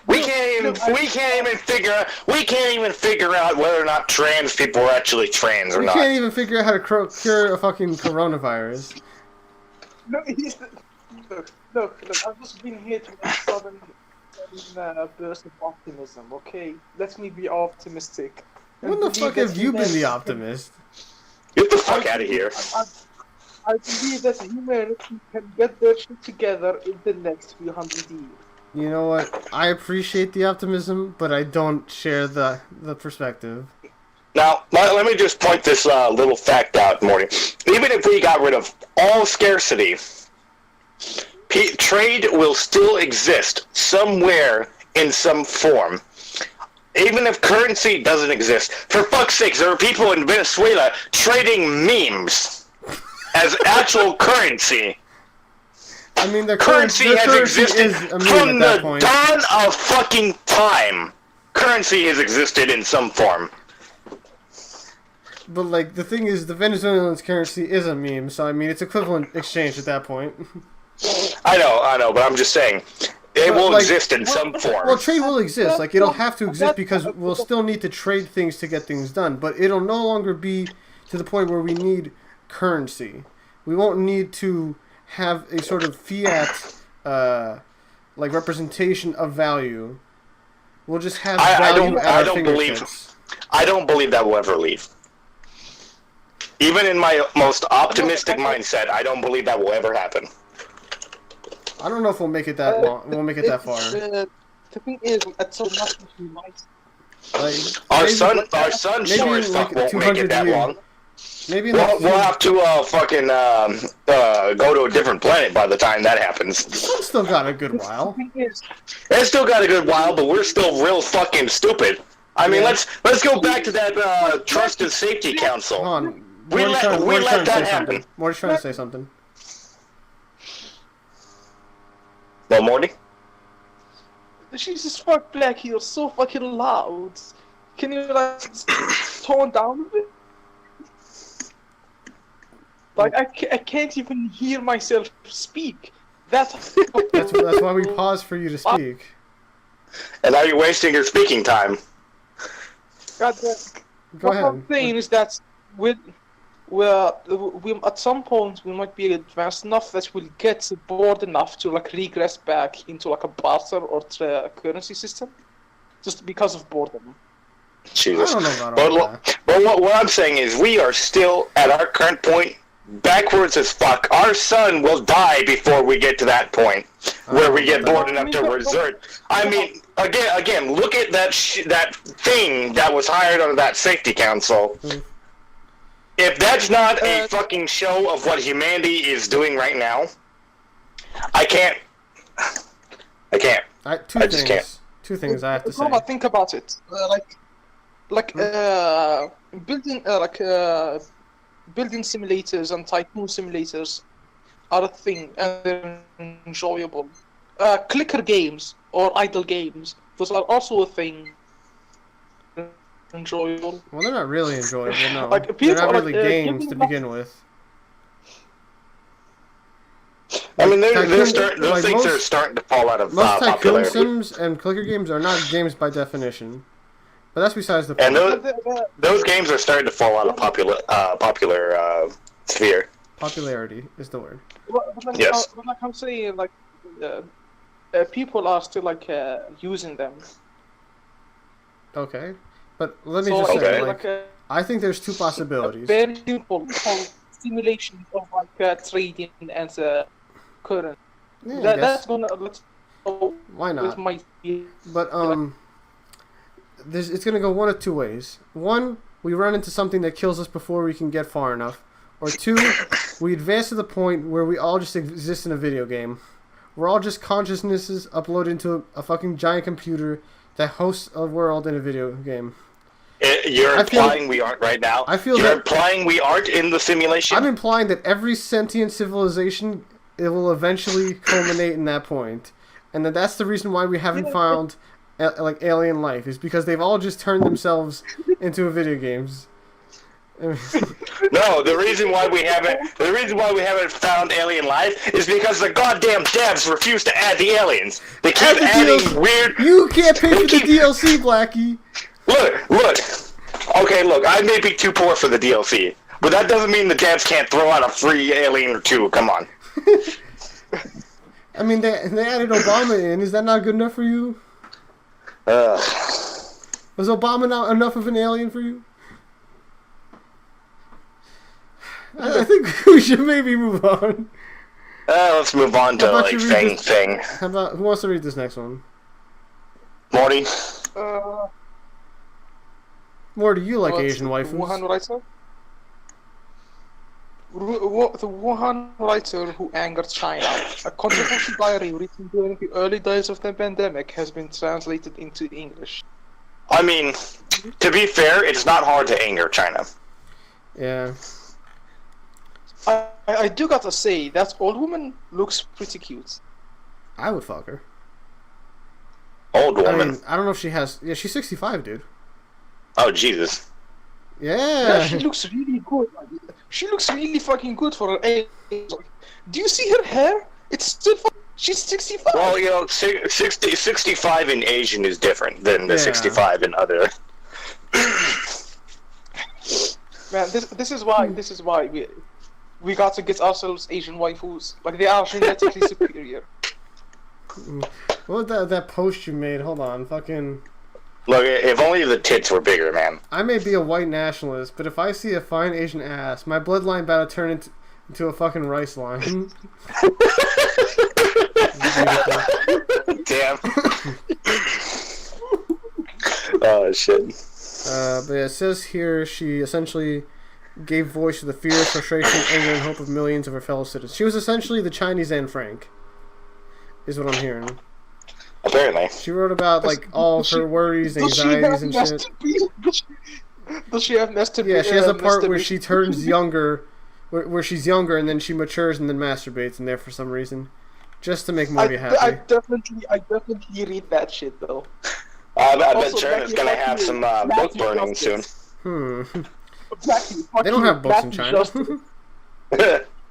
We can't even figure out whether or not trans people are actually trans or not. We can't even figure out how to cure a fucking coronavirus. Look, I've just been here to a sudden burst of optimism, okay? Let me be optimistic. When the fuck have you been the optimist? Get the fuck out of here. I believe that humanity can get their shit together in the next few hundred years. You know what? I appreciate the optimism, but I don't share the perspective. Now, let me just point this little fact out, Morty. Even if we got rid of all scarcity, trade will still exist somewhere in some form. Even if currency doesn't exist. For fuck's sake, there are people in Venezuela trading memes as actual currency. I mean, their currency has existed from the dawn of fucking time. Currency has existed in some form. But, like, the thing is, the Venezuelan's currency is a meme, so, I mean, it's equivalent exchange at that point. I know, but I'm just saying, it will exist in some form. Well, trade will exist. Like, it'll have to exist because we'll still need to trade things to get things done, but it'll no longer be to the point where we need currency. We won't need to have a sort of fiat, like, representation of value. We'll just have value at our fingertips. I don't believe that will ever leave. Even in my most optimistic mindset, I don't believe that will ever happen. I don't know if we'll make it that long. We'll make it that far. The thing is, at some point we might. Like, our sun sure as fuck won't make it that long. Maybe we'll have to fucking go to a different planet by the time that happens. It's still got a good while. It's still got a good while, but we're still real fucking stupid. I mean, let's go back to that Trust and Safety Council. Hold on. We let that happen. Morty's trying to say something. Well, Morty? Jesus fuck, Blacky, you're so fucking loud. Can you, like, tone down a bit? Like, I can't even hear myself speak. That's why we pause for you to speak. And now you're wasting your speaking time. Go ahead. What I'm saying is that we at some point we might be advanced enough that we'll get bored enough to like regress back into like a barter or currency system, just because of boredom. Jesus. I don't know about all that. But what I'm saying is we are still at our current point backwards as fuck. Our sun will die before we get to that point where we get bored enough to resort. I mean, again, look at that thing that was hired under that safety council. If that's not a fucking show of what humanity is doing right now, I can't. Two things I have to say. Think about it. Building simulators and tycoon simulators are a thing, and they're enjoyable. Clicker games or idle games, those are also a thing. Enjoyable. Well, they're not really enjoyable, no. Like, they're not really games to begin with. I mean, those things are starting to fall out of most tycoon popularity. sims and clicker games are not games by definition. But that's besides the point. And those games are starting to fall out of popular sphere. Popularity is the word. Yes. But like I'm saying, like people are still like using them. Okay, but let me So, just say, okay. like, I think there's two possibilities. Very simple simulation of like trading and current. Yeah, I guess. That's gonna let's go Why with not? my But it's gonna go one of two ways. One, we run into something that kills us before we can get far enough, or two, we advance to the point where we all just exist in a video game. We're all just consciousnesses uploaded into a fucking giant computer that hosts a world in a video game. You're implying we aren't right now? You're implying we aren't in the simulation? I'm implying that every sentient civilization, it will eventually culminate in that point. And that's the reason why we haven't found like alien life, is because they've all just turned themselves into video games. No, the reason why we haven't found alien life is because the goddamn devs refuse to add the aliens. They keep adding weird. You can't pay for the DLC, Blacky. Look. Okay, look. I may be too poor for the DLC, but that doesn't mean the devs can't throw out a free alien or two. Come on. I mean, they added Obama in. Is that not good enough for you? Was Obama not enough of an alien for you? I think we should maybe move on. Let's move on to like thing. How about, who wants to read this next one? Morty. Morty, you like Asian waifus? Wuhan writer. The Wuhan writer who angered China. A controversial diary written during the early days of the pandemic has been translated into English. I mean, to be fair, it's not hard to anger China. Yeah. I do gotta say, that old woman looks pretty cute. I would fuck her. Old woman? I mean, I don't know if she has... Yeah, she's 65, dude. Oh, Jesus. Yeah. She looks really good. She looks really fucking good for her age. Do you see her hair? It's still... She's 65. Well, you know, 65 in Asian is different than the 65 in other... Man, this is why we got to get ourselves Asian waifus. Like, they are genetically superior. What was that post you made? Hold on, fucking... Look, if only the tits were bigger, man. I may be a white nationalist, but if I see a fine Asian ass, my bloodline about to turn into a fucking rice line. Damn. Oh, shit. But it says here she essentially gave voice to the fear, frustration, anger, and hope of millions of her fellow citizens. She was essentially the Chinese Anne Frank, is what I'm hearing. Apparently. She wrote about, like, all of her worries, anxieties, and shit. Does she have masturbation? Yeah, she has a part where she turns younger, where she's younger, and then she matures and then masturbates in there for some reason. Just to make Morty happy. I definitely read that shit, though. I bet China's gonna have some book burning soon. They don't have books in China.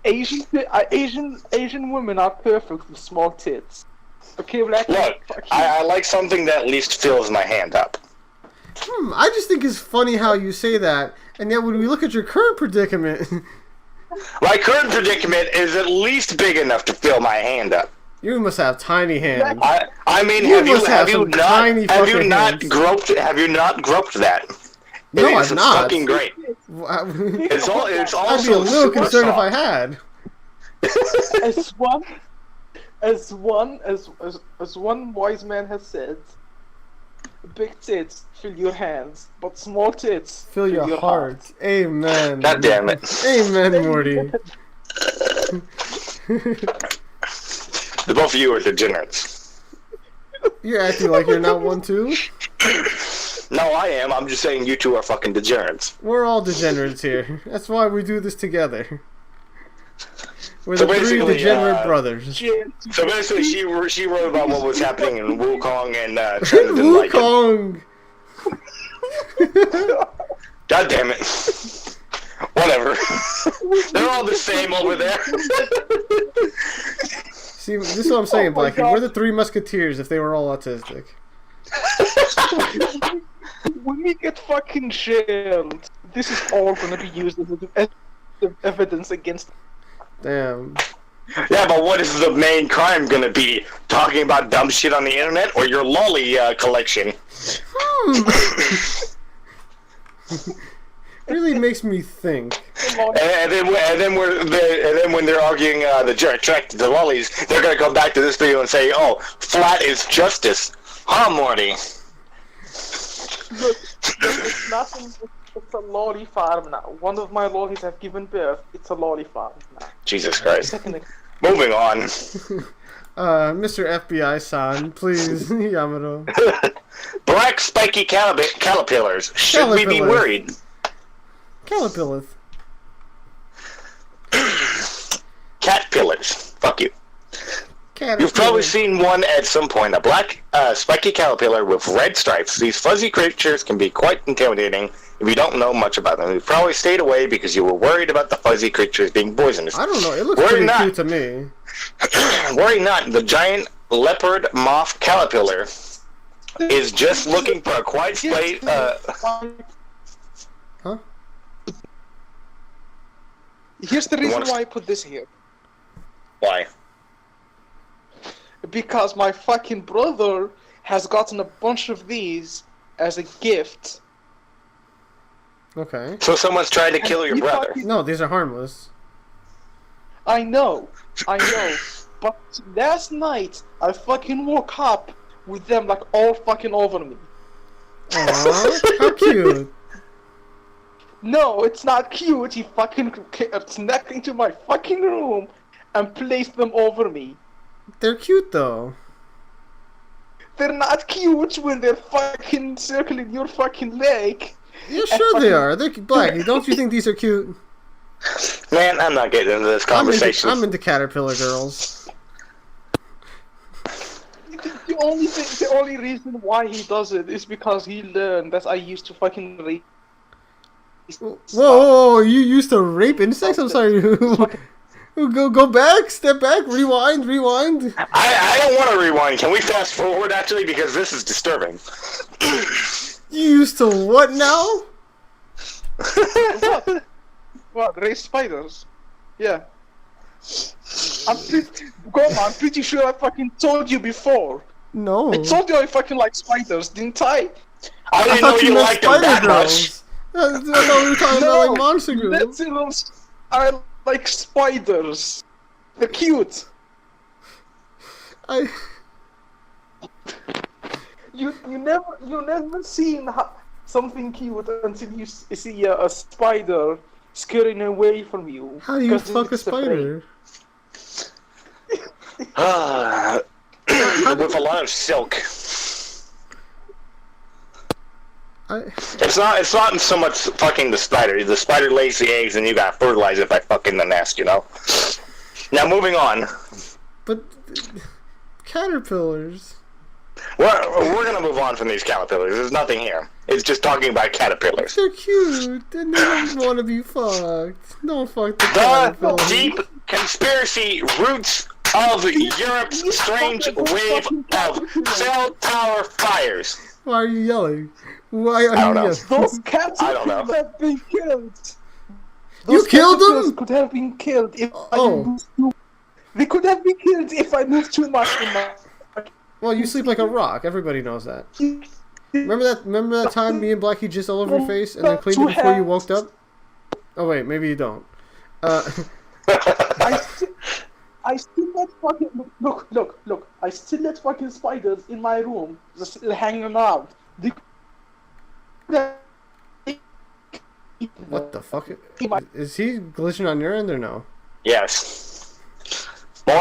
Asian women are perfect with small tits. Okay, Blacky. Look, I like something that at least fills my hand up. I just think it's funny how you say that, and yet when we look at your current predicament... My current predicament is at least big enough to fill my hand up. You must have tiny hands. I mean, have you not groped that? No, I've not. It's fucking great. It's also I'd be a little concerned if I had. As one wise man has said, big tits fill your hands, but small tits fill your heart. Amen. God damn it. Amen, Morty. The both of you are degenerates. You're acting like you're not one too? No, I am. I'm just saying you two are fucking degenerates. We're all degenerates here. That's why we do this together. We're the three degenerate brothers. So basically, she wrote about what was happening in Wukong and China didn't like it. God damn it. Whatever. They're all the same over there. See, this is what I'm saying, Blacky. We're the Three Musketeers if they were all autistic. We me get fucking jailed. This is all gonna be used as evidence against. Damn. Yeah, but what is the main crime gonna be? Talking about dumb shit on the internet or your lolly collection? Really makes me think. And then when they're arguing the attracted to lollies, they're gonna come back to this video and say, "Oh, flat is justice, huh, Morty?" Look, it's nothing. It's a lolly farm now. One of my lollies have given birth. It's a lolly farm now. Jesus Christ. Moving on. Mr. FBI-san, please, Yamato. Black spiky caterpillars. Should we be worried? Caterpillars. Caterpillars. Fuck you. Caterpillar. You've probably seen one at some point. A black spiky caterpillar with red stripes. These fuzzy creatures can be quite intimidating if you don't know much about them. You probably stayed away because you were worried about the fuzzy creatures being poisonous. I don't know. It looks pretty cute to me. Worry not. The giant leopard moth caterpillar is just looking for a quiet place. Huh? Here's the reason why I put this here. Why? Because my fucking brother has gotten a bunch of these as a gift. Okay. So someone's trying to kill your brother. No, these are harmless. I know. But last night, I fucking woke up with them like all fucking over me. Aww, how cute. No, it's not cute. He fucking snuck into my fucking room and placed them over me. They're cute though. They're not cute when they're fucking circling your fucking leg. Yeah, sure they are. They're Blacky. Don't you think these are cute? Man, I'm not getting into this conversation. I'm into caterpillar girls. The only reason why he does it is because he learned that I used to fucking rape. Whoa, you used to rape insects? I'm sorry. Go back, step back, rewind. I don't want to rewind. Can we fast forward actually, because this is disturbing. You used to what now? What? Raise spiders? Yeah. I'm pretty sure I fucking told you before. No. I told you I fucking like spiders, didn't I? I didn't know you liked them that much. I thought we were talking about like monster girls. I like spiders. They're cute. You never seen something cute until you see a spider scurrying away from you. How do you fuck a spider? With a lot of silk. It's not so much fucking the spider. The spider lays the eggs and you got fertilizer by fucking the nest, you know? Now moving on. But caterpillars. We're gonna move on from these caterpillars. There's nothing here. It's just talking about caterpillars. They're cute and they don't want to be fucked. Don't fuck the caterpillars. The deep conspiracy roots of Europe's strange wave of cell tower fires. Why are you yelling? Why are you yelling? Those cats could have been killed. You killed them? Could have been killed if they could have been killed if I moved too much in my. Well, you sleep like a rock. Everybody knows that. Remember that time me and Blacky just all over your face and then cleaned it before you woke up? Oh wait, maybe you don't. I still let fucking look. I still let fucking spiders in my room just hanging out. What the fuck? Is he glitching on your end or no? Yes.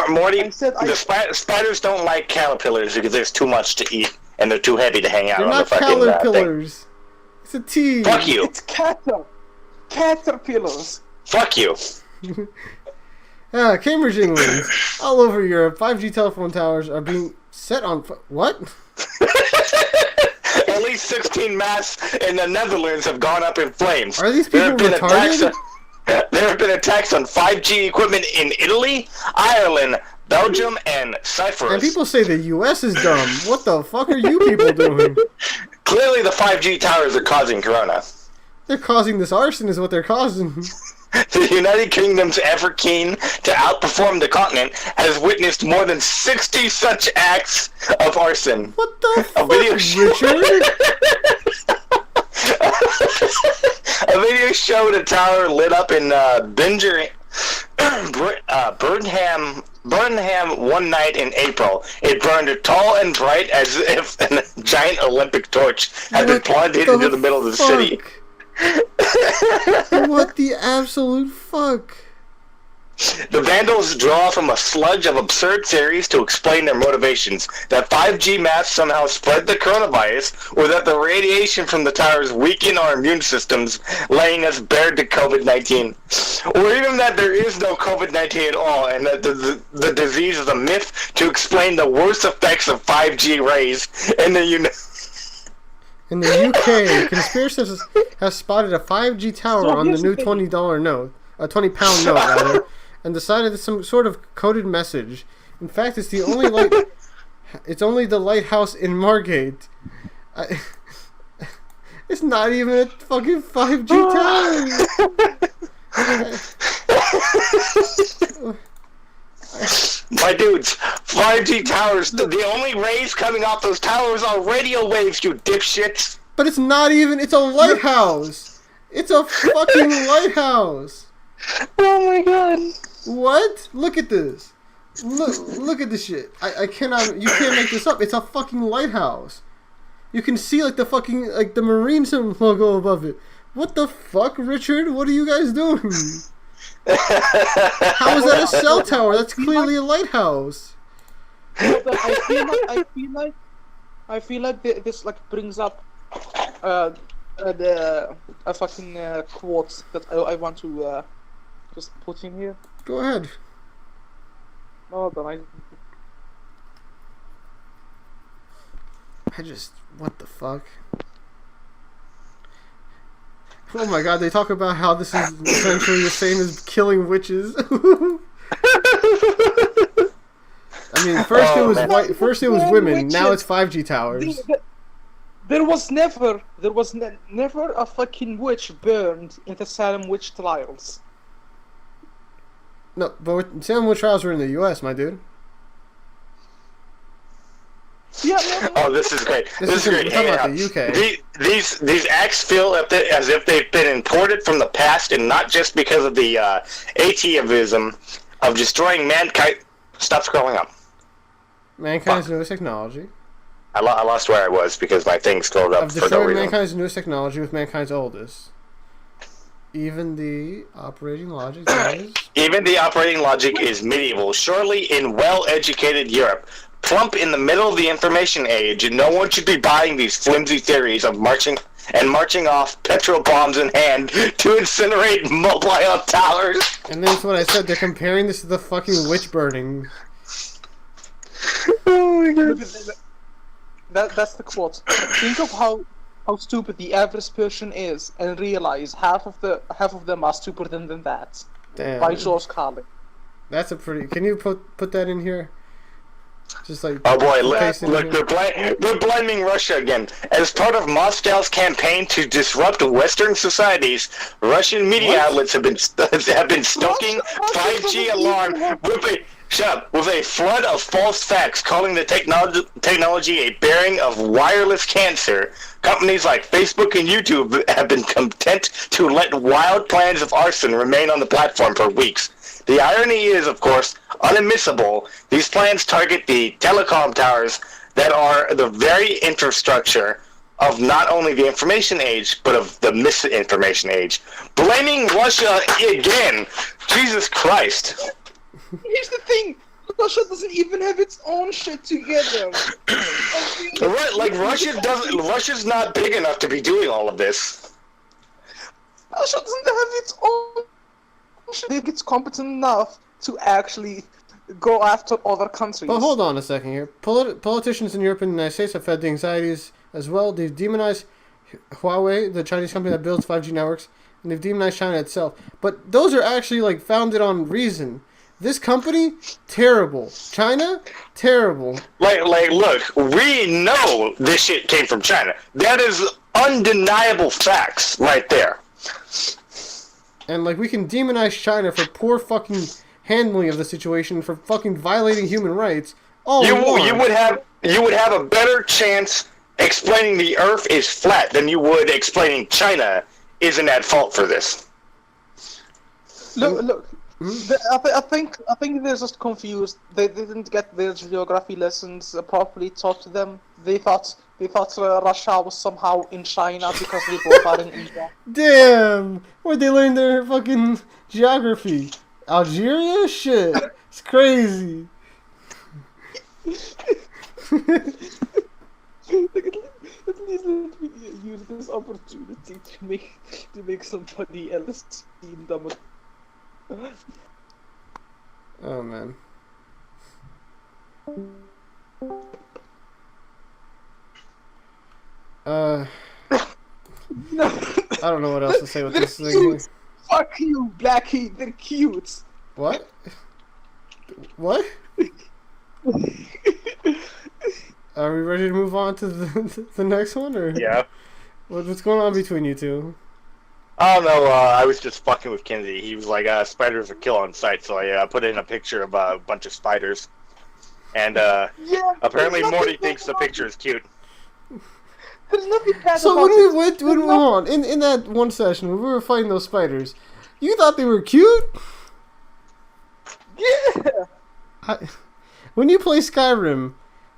Morty, the spiders don't like caterpillars because there's too much to eat and they're too heavy to hang out they're on the fucking thing. They're not caterpillars. It's a T. Fuck you. It's caterpillars. Fuck you. Cambridge, England. All over Europe, 5G telephone towers are being set on... What? At least 16 masts in the Netherlands have gone up in flames. Are these people retarded? There have been attacks on 5G equipment in Italy, Ireland, Belgium, and Cyprus. And people say the U.S. is dumb. What the fuck are you people doing? Clearly, the 5G towers are causing corona. They're causing this arson, is what they're causing. The United Kingdom's ever keen to outperform the continent has witnessed more than 60 such acts of arson. What the fuck, Richard? A video showed a tower lit up in Burnham one night in April. It burned tall and bright as if a giant Olympic torch had been plunged into the middle of the city. What the absolute fuck? The vandals draw from a sludge of absurd theories to explain their motivations. That 5G maps somehow spread the coronavirus, or that the radiation from the towers weaken our immune systems, laying us bare to COVID-19. Or even that there is no COVID-19 at all, and that the disease is a myth to explain the worst effects of 5G rays in the In the UK, conspiracists have spotted a 5G tower on the new $20 note, a £20 note rather, and decided it's some sort of coded message. In fact, it's the only it's only the lighthouse in Margate. It's not even a fucking 5G tower. My dudes, 5G towers, the only rays coming off those towers are radio waves, you dipshits. But it's not even, it's a lighthouse. It's a fucking lighthouse. Oh my god. What? Look at this. Look at this shit. I cannot, you can't make this up. It's a fucking lighthouse. You can see like the fucking, like the Marine logo above it. What the fuck, Richard? What are you guys doing? How is that a cell tower? That's clearly a lighthouse. I feel like this like brings up a fucking quote that I want to just put in here. Go ahead. Hold on, What the fuck? Oh my god, they talk about how this is essentially the same as killing witches. I mean, first it was women, witches. now it's 5G towers. There was never a fucking witch burned in the Salem witch trials. No, but Salem witch trials were in the U.S., my dude. Yeah. Oh, this is great. This is great. Talking about the UK. These acts feel as if they've been imported from the past, and not just because of the atavism of destroying mankind. Stop scrolling up. Mankind's newest technology. I lost where I was because my thing scrolled up Of for no destroying reason. mankind's newest technology with mankind's oldest. Even the operating logic is medieval. Surely in well-educated Europe, plump in the middle of the information age, and no one should be buying these flimsy theories of marching off, petrol bombs in hand, to incinerate mobile towers. And that's what I said. They're comparing this to the fucking witch burning. Oh my god. That's the quote. Think of how stupid the average person is, and realize half of them are stupider than that. Damn. By George Carlin. That's a pretty. Can you put that in here? Just like. Oh boy, look, paste it in here. they're blaming Russia again. As part of Moscow's campaign to disrupt Western societies, Russian media outlets have been stoking 5G alarm with a flood of false facts, calling the technology a bearing of wireless cancer. Companies like Facebook and YouTube have been content to let wild plans of arson remain on the platform for weeks. The irony is, of course, unadmissible. These plans target the telecom towers that are the very infrastructure of not only the information age, but of the misinformation age. Blaming Russia again! Jesus Christ! Here's the thing. Russia doesn't even have its own shit together. Right, like Russia's not big enough to be doing all of this. Russia doesn't have its own shit. It's competent enough to actually go after other countries. But hold on a second here. Politicians in Europe and the United States have fed the anxieties as well. They've demonized Huawei, the Chinese company that builds 5G networks, and they've demonized China itself. But those are actually like founded on reason. This company, terrible. China, terrible. Like, look, we know this shit came from China. That is undeniable facts right there. And, like, we can demonize China for poor fucking handling of the situation, for fucking violating human rights. You would have a better chance explaining the Earth is flat than you would explaining China isn't at fault for this. Look. I think they're just confused. They didn't get their geography lessons properly taught to them. They thought Russia was somehow in China because they both are in India. Damn! Where'd they learn their fucking geography? Algeria? Shit. It's crazy. At least let me use this opportunity to make somebody else seem dumber. Oh, man. I don't know what else to say with this thing. Fuck you, Blacky. They're cute. What? What? Are we ready to move on to the next one, or? Yeah. What's going on between you two? I don't know, I was just fucking with Kennedy. He was like, spiders are kill on sight, so I put in a picture of a bunch of spiders. And apparently Morty thinks the picture is cute. There's nothing bad So about when we went on, in that one session when we were fighting those spiders, you thought they were cute? Yeah! When you play Skyrim,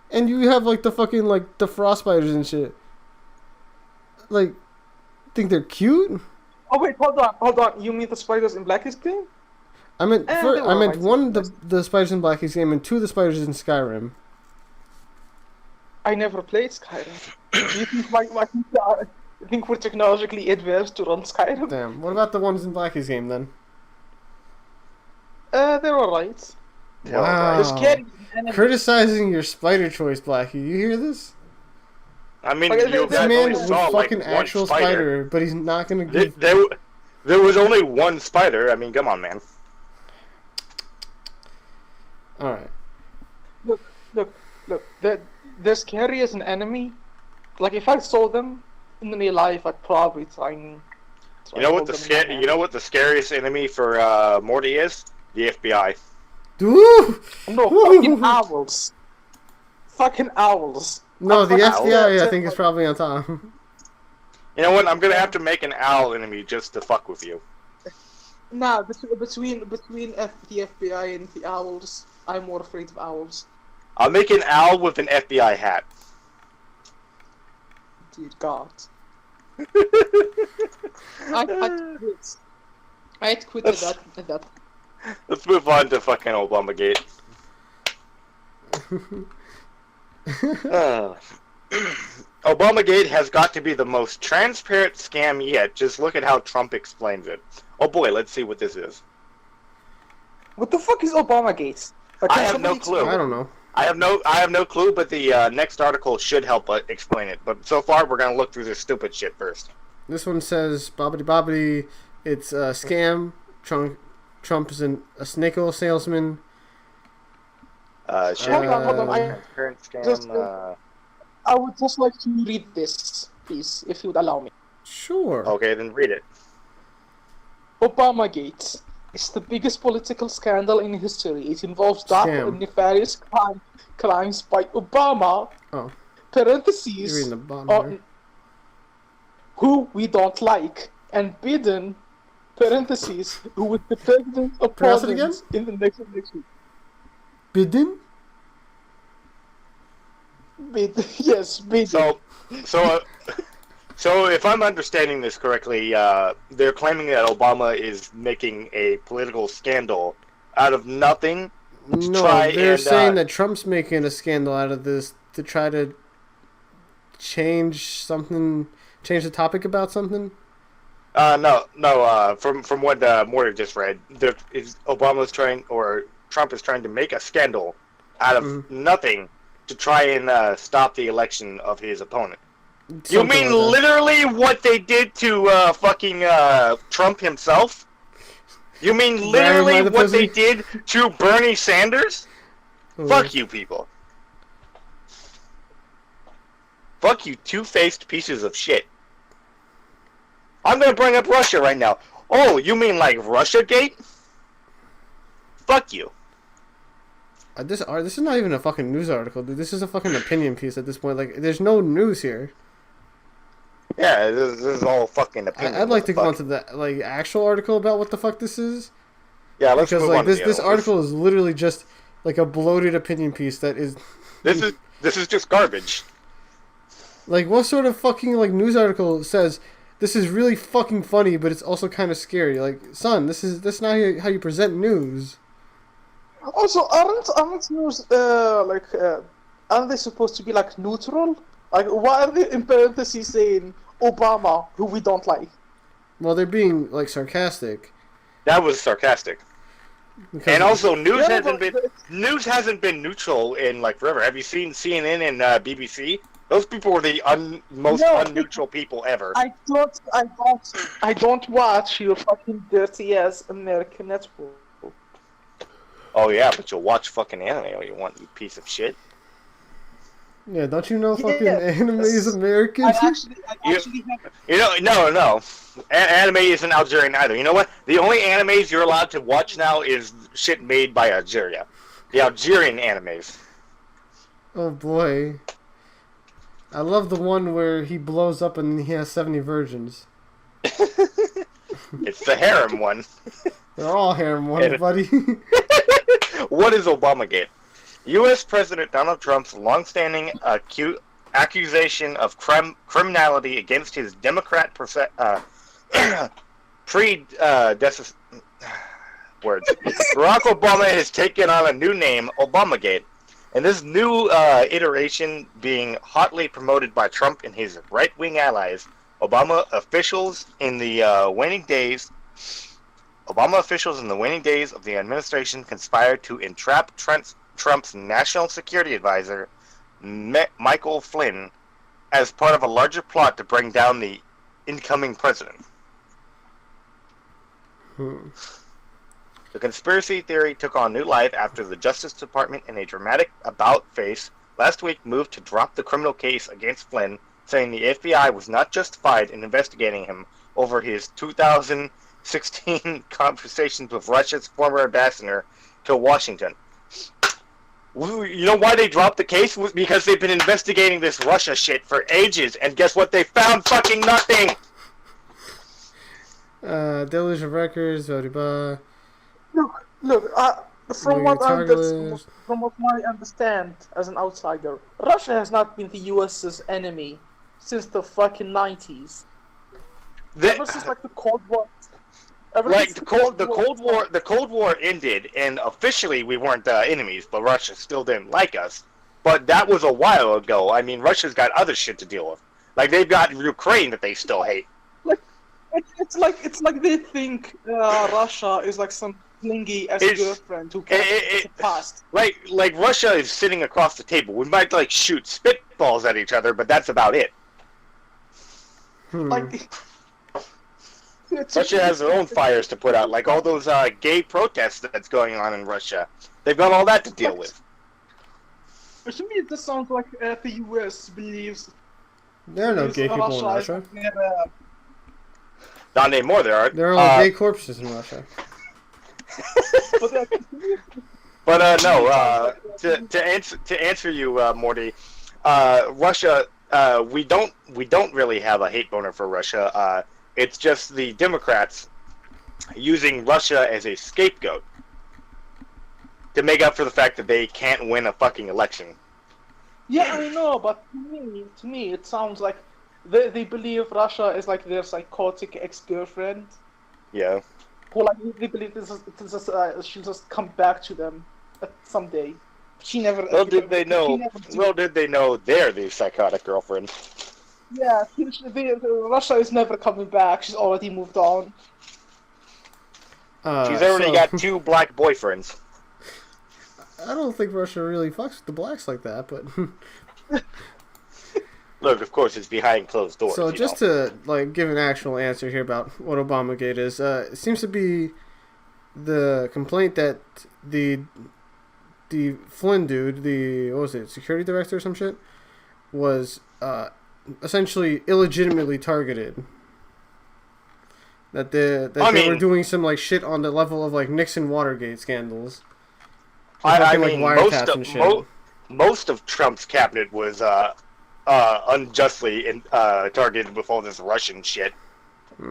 and you have like the fucking like the frost spiders and shit, like, think they're cute? Oh wait, hold on. You mean the spiders in Blacky's game? I meant one the spiders in Blacky's game and two the spiders in Skyrim. I never played Skyrim. Do you think we're technologically advanced to run Skyrim? Damn. What about the ones in Blacky's game then? They're alright. Wow. Scary. Criticizing your spider choice, Blacky. You hear this? I mean, this man was saw, fucking like, actual spider, but he's not gonna give... There was only one spider. I mean, come on, man. Alright. Look. They're scary as an enemy. Like, if I saw them in real life, I'd probably try and... You know what the scariest enemy for Morty is? The FBI. Ooh! No, fucking owls. Fucking owls. No, the FBI, I think, is probably on top. You know what? I'm gonna have to make an owl enemy just to fuck with you. Nah, between the FBI and the owls, I'm more afraid of owls. I'll make an owl with an FBI hat. Dear God. I'd quit at that. Let's move on to fucking Obamagate. Obamagate has got to be the most transparent scam yet. Just look at how Trump explains it. Oh boy, let's see what this is. What the fuck is Obamagate? I have no clue. I don't know. I have no clue, but the next article should help explain it. But so far, we're gonna look through this stupid shit first. This one says, bobbity bobbity, it's a scam. Trump is a snake oil salesman. Hold on. I would just like to read this, please, if you would allow me. Sure. Okay, then read it. Obamagate is the biggest political scandal in history. It involves dark and nefarious crimes by Obama. Oh. Parentheses. You're reading the bottom here. Who we don't like, and Biden. Parentheses. Who was the president of President in the next election. Biden? Yes, Biden. So if I'm understanding this correctly, they're claiming that Obama is making a political scandal out of nothing. They're saying that Trump's making a scandal out of this to try to change the topic about something. No. From what Morty just read, Trump is trying to make a scandal out of nothing to try and stop the election of his opponent. You mean literally what they did to fucking Trump himself? You mean literally what they did to Bernie Sanders? Ooh. Fuck you, people. Fuck you, two-faced pieces of shit. I'm gonna bring up Russia right now. Oh, you mean like Russiagate? Fuck you. This is not even a fucking news article, dude. This is a fucking opinion piece at this point. Like, there's no news here. Yeah, this is all fucking opinion. I'd like to go into the like actual article about what the fuck this is. Yeah, let's move on. Because this article is literally just like a bloated opinion piece that is. This is just garbage. Like, what sort of fucking like news article says this is really fucking funny, but it's also kind of scary? Like, son, that's not how you present news. Also, aren't news aren't they supposed to be like neutral? Like, why are they in parentheses saying Obama, who we don't like? Well, they're being like sarcastic. That was sarcastic. And also, news hasn't been neutral in like forever. Have you seen CNN and BBC? Those people were the most unneutral people ever. I don't watch your fucking dirty ass American network. Oh yeah, but you'll watch fucking anime all you want, you piece of shit. Yeah, don't you know fucking anime is American? No. Anime isn't Algerian either. You know what? The only animes you're allowed to watch now is shit made by Algeria. The Algerian animes. Oh boy. I love the one where he blows up and he has 70 virgins. It's the harem one. They're all harem ones, buddy. What is Obamagate? U.S. President Donald Trump's longstanding accusation of criminality against his Democrat words. Barack Obama has taken on a new name, Obamagate, and this new iteration being hotly promoted by Trump and his right-wing allies. Obama officials in the waning days of the administration conspired to entrap Trump's national security advisor, Michael Flynn, as part of a larger plot to bring down the incoming president. The conspiracy theory took on new life after the Justice Department, in a dramatic about-face last week, moved to drop the criminal case against Flynn, saying the FBI was not justified in investigating him over his 2016 conversations with Russia's former ambassador to Washington. You know why they dropped the case? Because they've been investigating this Russia shit for ages, and guess what? They found fucking nothing! Deluge of records, blah. Look, from what I understand as an outsider, Russia has not been the US's enemy since the fucking 90s. Ever since like the Cold War. The Cold War ended, and officially we weren't enemies, but Russia still didn't like us. But that was a while ago. I mean, Russia's got other shit to deal with. Like, they've got Ukraine that they still hate. Like, it's like they think Russia is like some clingy ass girlfriend who can't get past. Like Russia is sitting across the table. We might like shoot spitballs at each other, but that's about it. Like. Russia has their own fires to put out, like all those gay protests that's going on in Russia. They've got all that to deal with. To me, it just sounds like the US believes... There are no gay people in Russia. Not anymore, there are. There are all gay corpses in Russia. But no, to answer you, Morty, Russia, we don't really have a hate boner for Russia. It's just the Democrats using Russia as a scapegoat to make up for the fact that they can't win a fucking election. Yeah, I know, but to me, it sounds like they believe Russia is like their psychotic ex-girlfriend. Yeah. Who like they believe she'll just come back to them someday. She never. Well, did they know they're the psychotic girlfriend? Yeah, Russia is never coming back. She's already moved on. She's already got 2 black boyfriends. I don't think Russia really fucks with the blacks like that, but... Look, of course, it's behind closed doors. So just to like give an actual answer here about what Obamagate is, it seems to be the complaint that the Flynn dude, what was it, security director or some shit, was essentially illegitimately targeted. That they were doing some like shit on the level of like Nixon Watergate scandals. I mean, most of Trump's cabinet was unjustly targeted with all this Russian shit.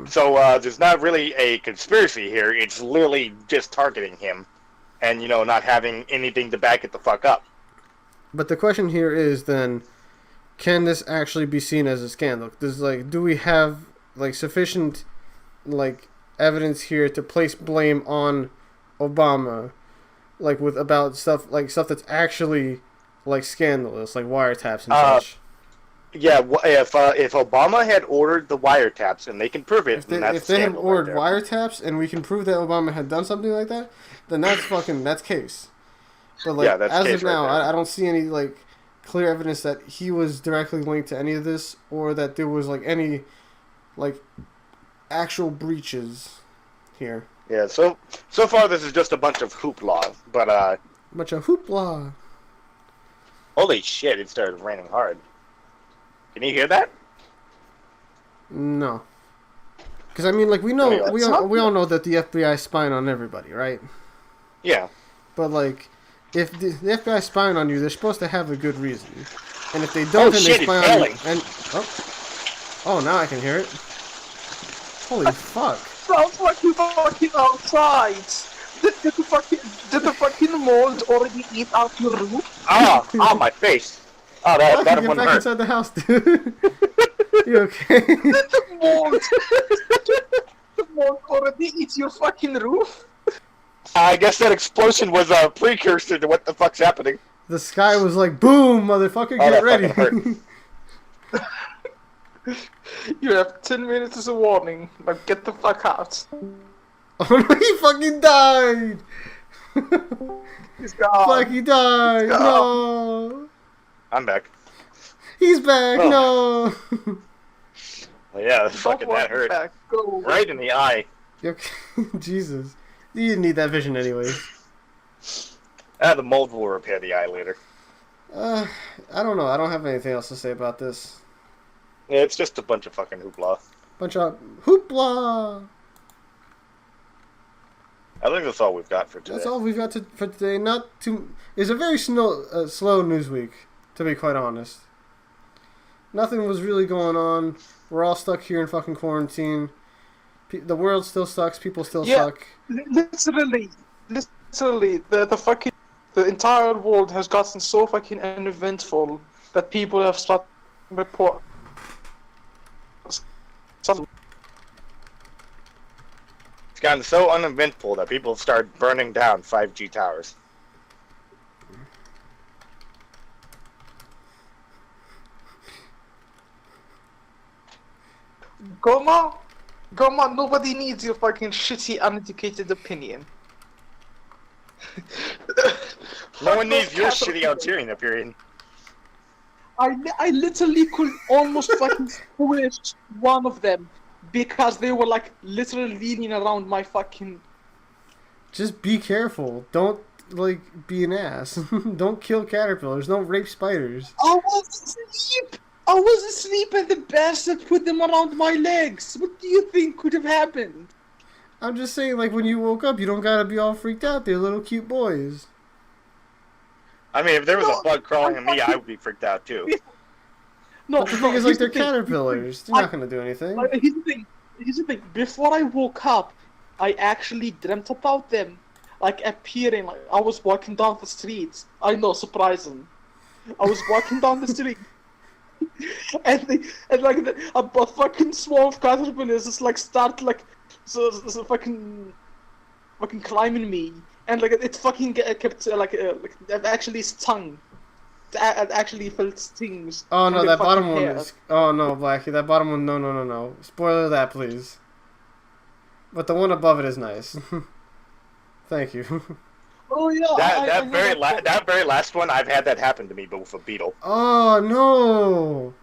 So there's not really a conspiracy here. It's literally just targeting him, and not having anything to back it the fuck up. But the question here is then, can this actually be seen as a scandal? Do we have sufficient evidence here to place blame on Obama, about stuff that's actually scandalous, like wiretaps and such? Yeah, if Obama had ordered the wiretaps and they can prove it, if they had ordered wiretaps and we can prove that Obama had done something like that, then that's case. But as of now, I don't see any clear evidence that he was directly linked to any of this, or that there was any actual breaches here. Yeah, so far this is just a bunch of hoopla, but bunch of hoopla. Holy shit! It started raining hard. Can you hear that? No. Because we know we all know that the FBI is spying on everybody, right? Yeah. But if the FBI is spying on you, they're supposed to have a good reason. And if they don't, then they spy on you. And oh, now I can hear it. Holy fuck! Sounds like you fucking outside. Did the fucking mold already eat out your roof? My face. Oh, that get one back hurt. Inside the house, dude. You okay? The mold already eats your fucking roof? I guess that explosion was a precursor to what the fuck's happening. The sky was like, boom, motherfucker, get ready. You have 10 minutes as a warning. Now get the fuck out. Oh no, he fucking died! He's gone. Blacky died! No! I'm back. He's back! No! Well, yeah, fucking that hurt. Go right in the eye. Okay. Jesus. You didn't need that vision anyways. The mold will repair the eye later. I don't know. I don't have anything else to say about this. Yeah, it's just a bunch of fucking hoopla. Bunch of hoopla! I think that's all we've got for today. That's all we've got for today. It's a very slow news week, to be quite honest. Nothing was really going on. We're all stuck here in fucking quarantine. The world still sucks. People still suck. Literally, the entire world has gotten so fucking uneventful that people have started report. It's gotten so uneventful that people start burning down 5G towers. Goma, nobody needs your fucking shitty, uneducated opinion. No one needs your shitty Algerian opinion. I literally could almost fucking squish one of them because they were literally leaning around my fucking. Just be careful. Don't be an ass. Don't kill caterpillars. Don't rape spiders. I was asleep and the bastard put them around my legs. What do you think could have happened? I'm just saying, when you woke up, you don't gotta be all freaked out. They're little cute boys. I mean, if there was a bug crawling on me, I would be freaked out too. No, the thing is, they're caterpillars. They're not gonna do anything. Here's the thing. Before I woke up, I actually dreamt about them, appearing. I was walking down the streets. I know, surprising. I was walking down the street, and a fucking swarm of caterpillars just start so fucking climbing me. And it fucking kept actually stung. It actually felt stings. Oh no, that bottom one is. Oh no, Blacky, that bottom one. No. Spoiler that, please. But the one above it is nice. Thank you. Oh yeah. That very last one, I've had that happen to me, but with a beetle. Oh no.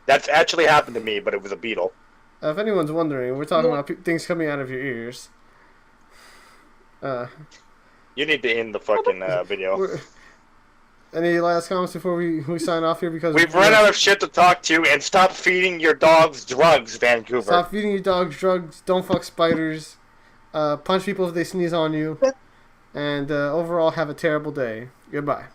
That's actually happened to me, but it was a beetle. If anyone's wondering, we're talking about things coming out of your ears. You need to end the fucking video. Any last comments before we sign off here? Because we've run out of shit to talk to, and stop feeding your dogs drugs, Vancouver. Stop feeding your dogs drugs. Don't fuck spiders. Punch people if they sneeze on you. And overall, have a terrible day. Goodbye.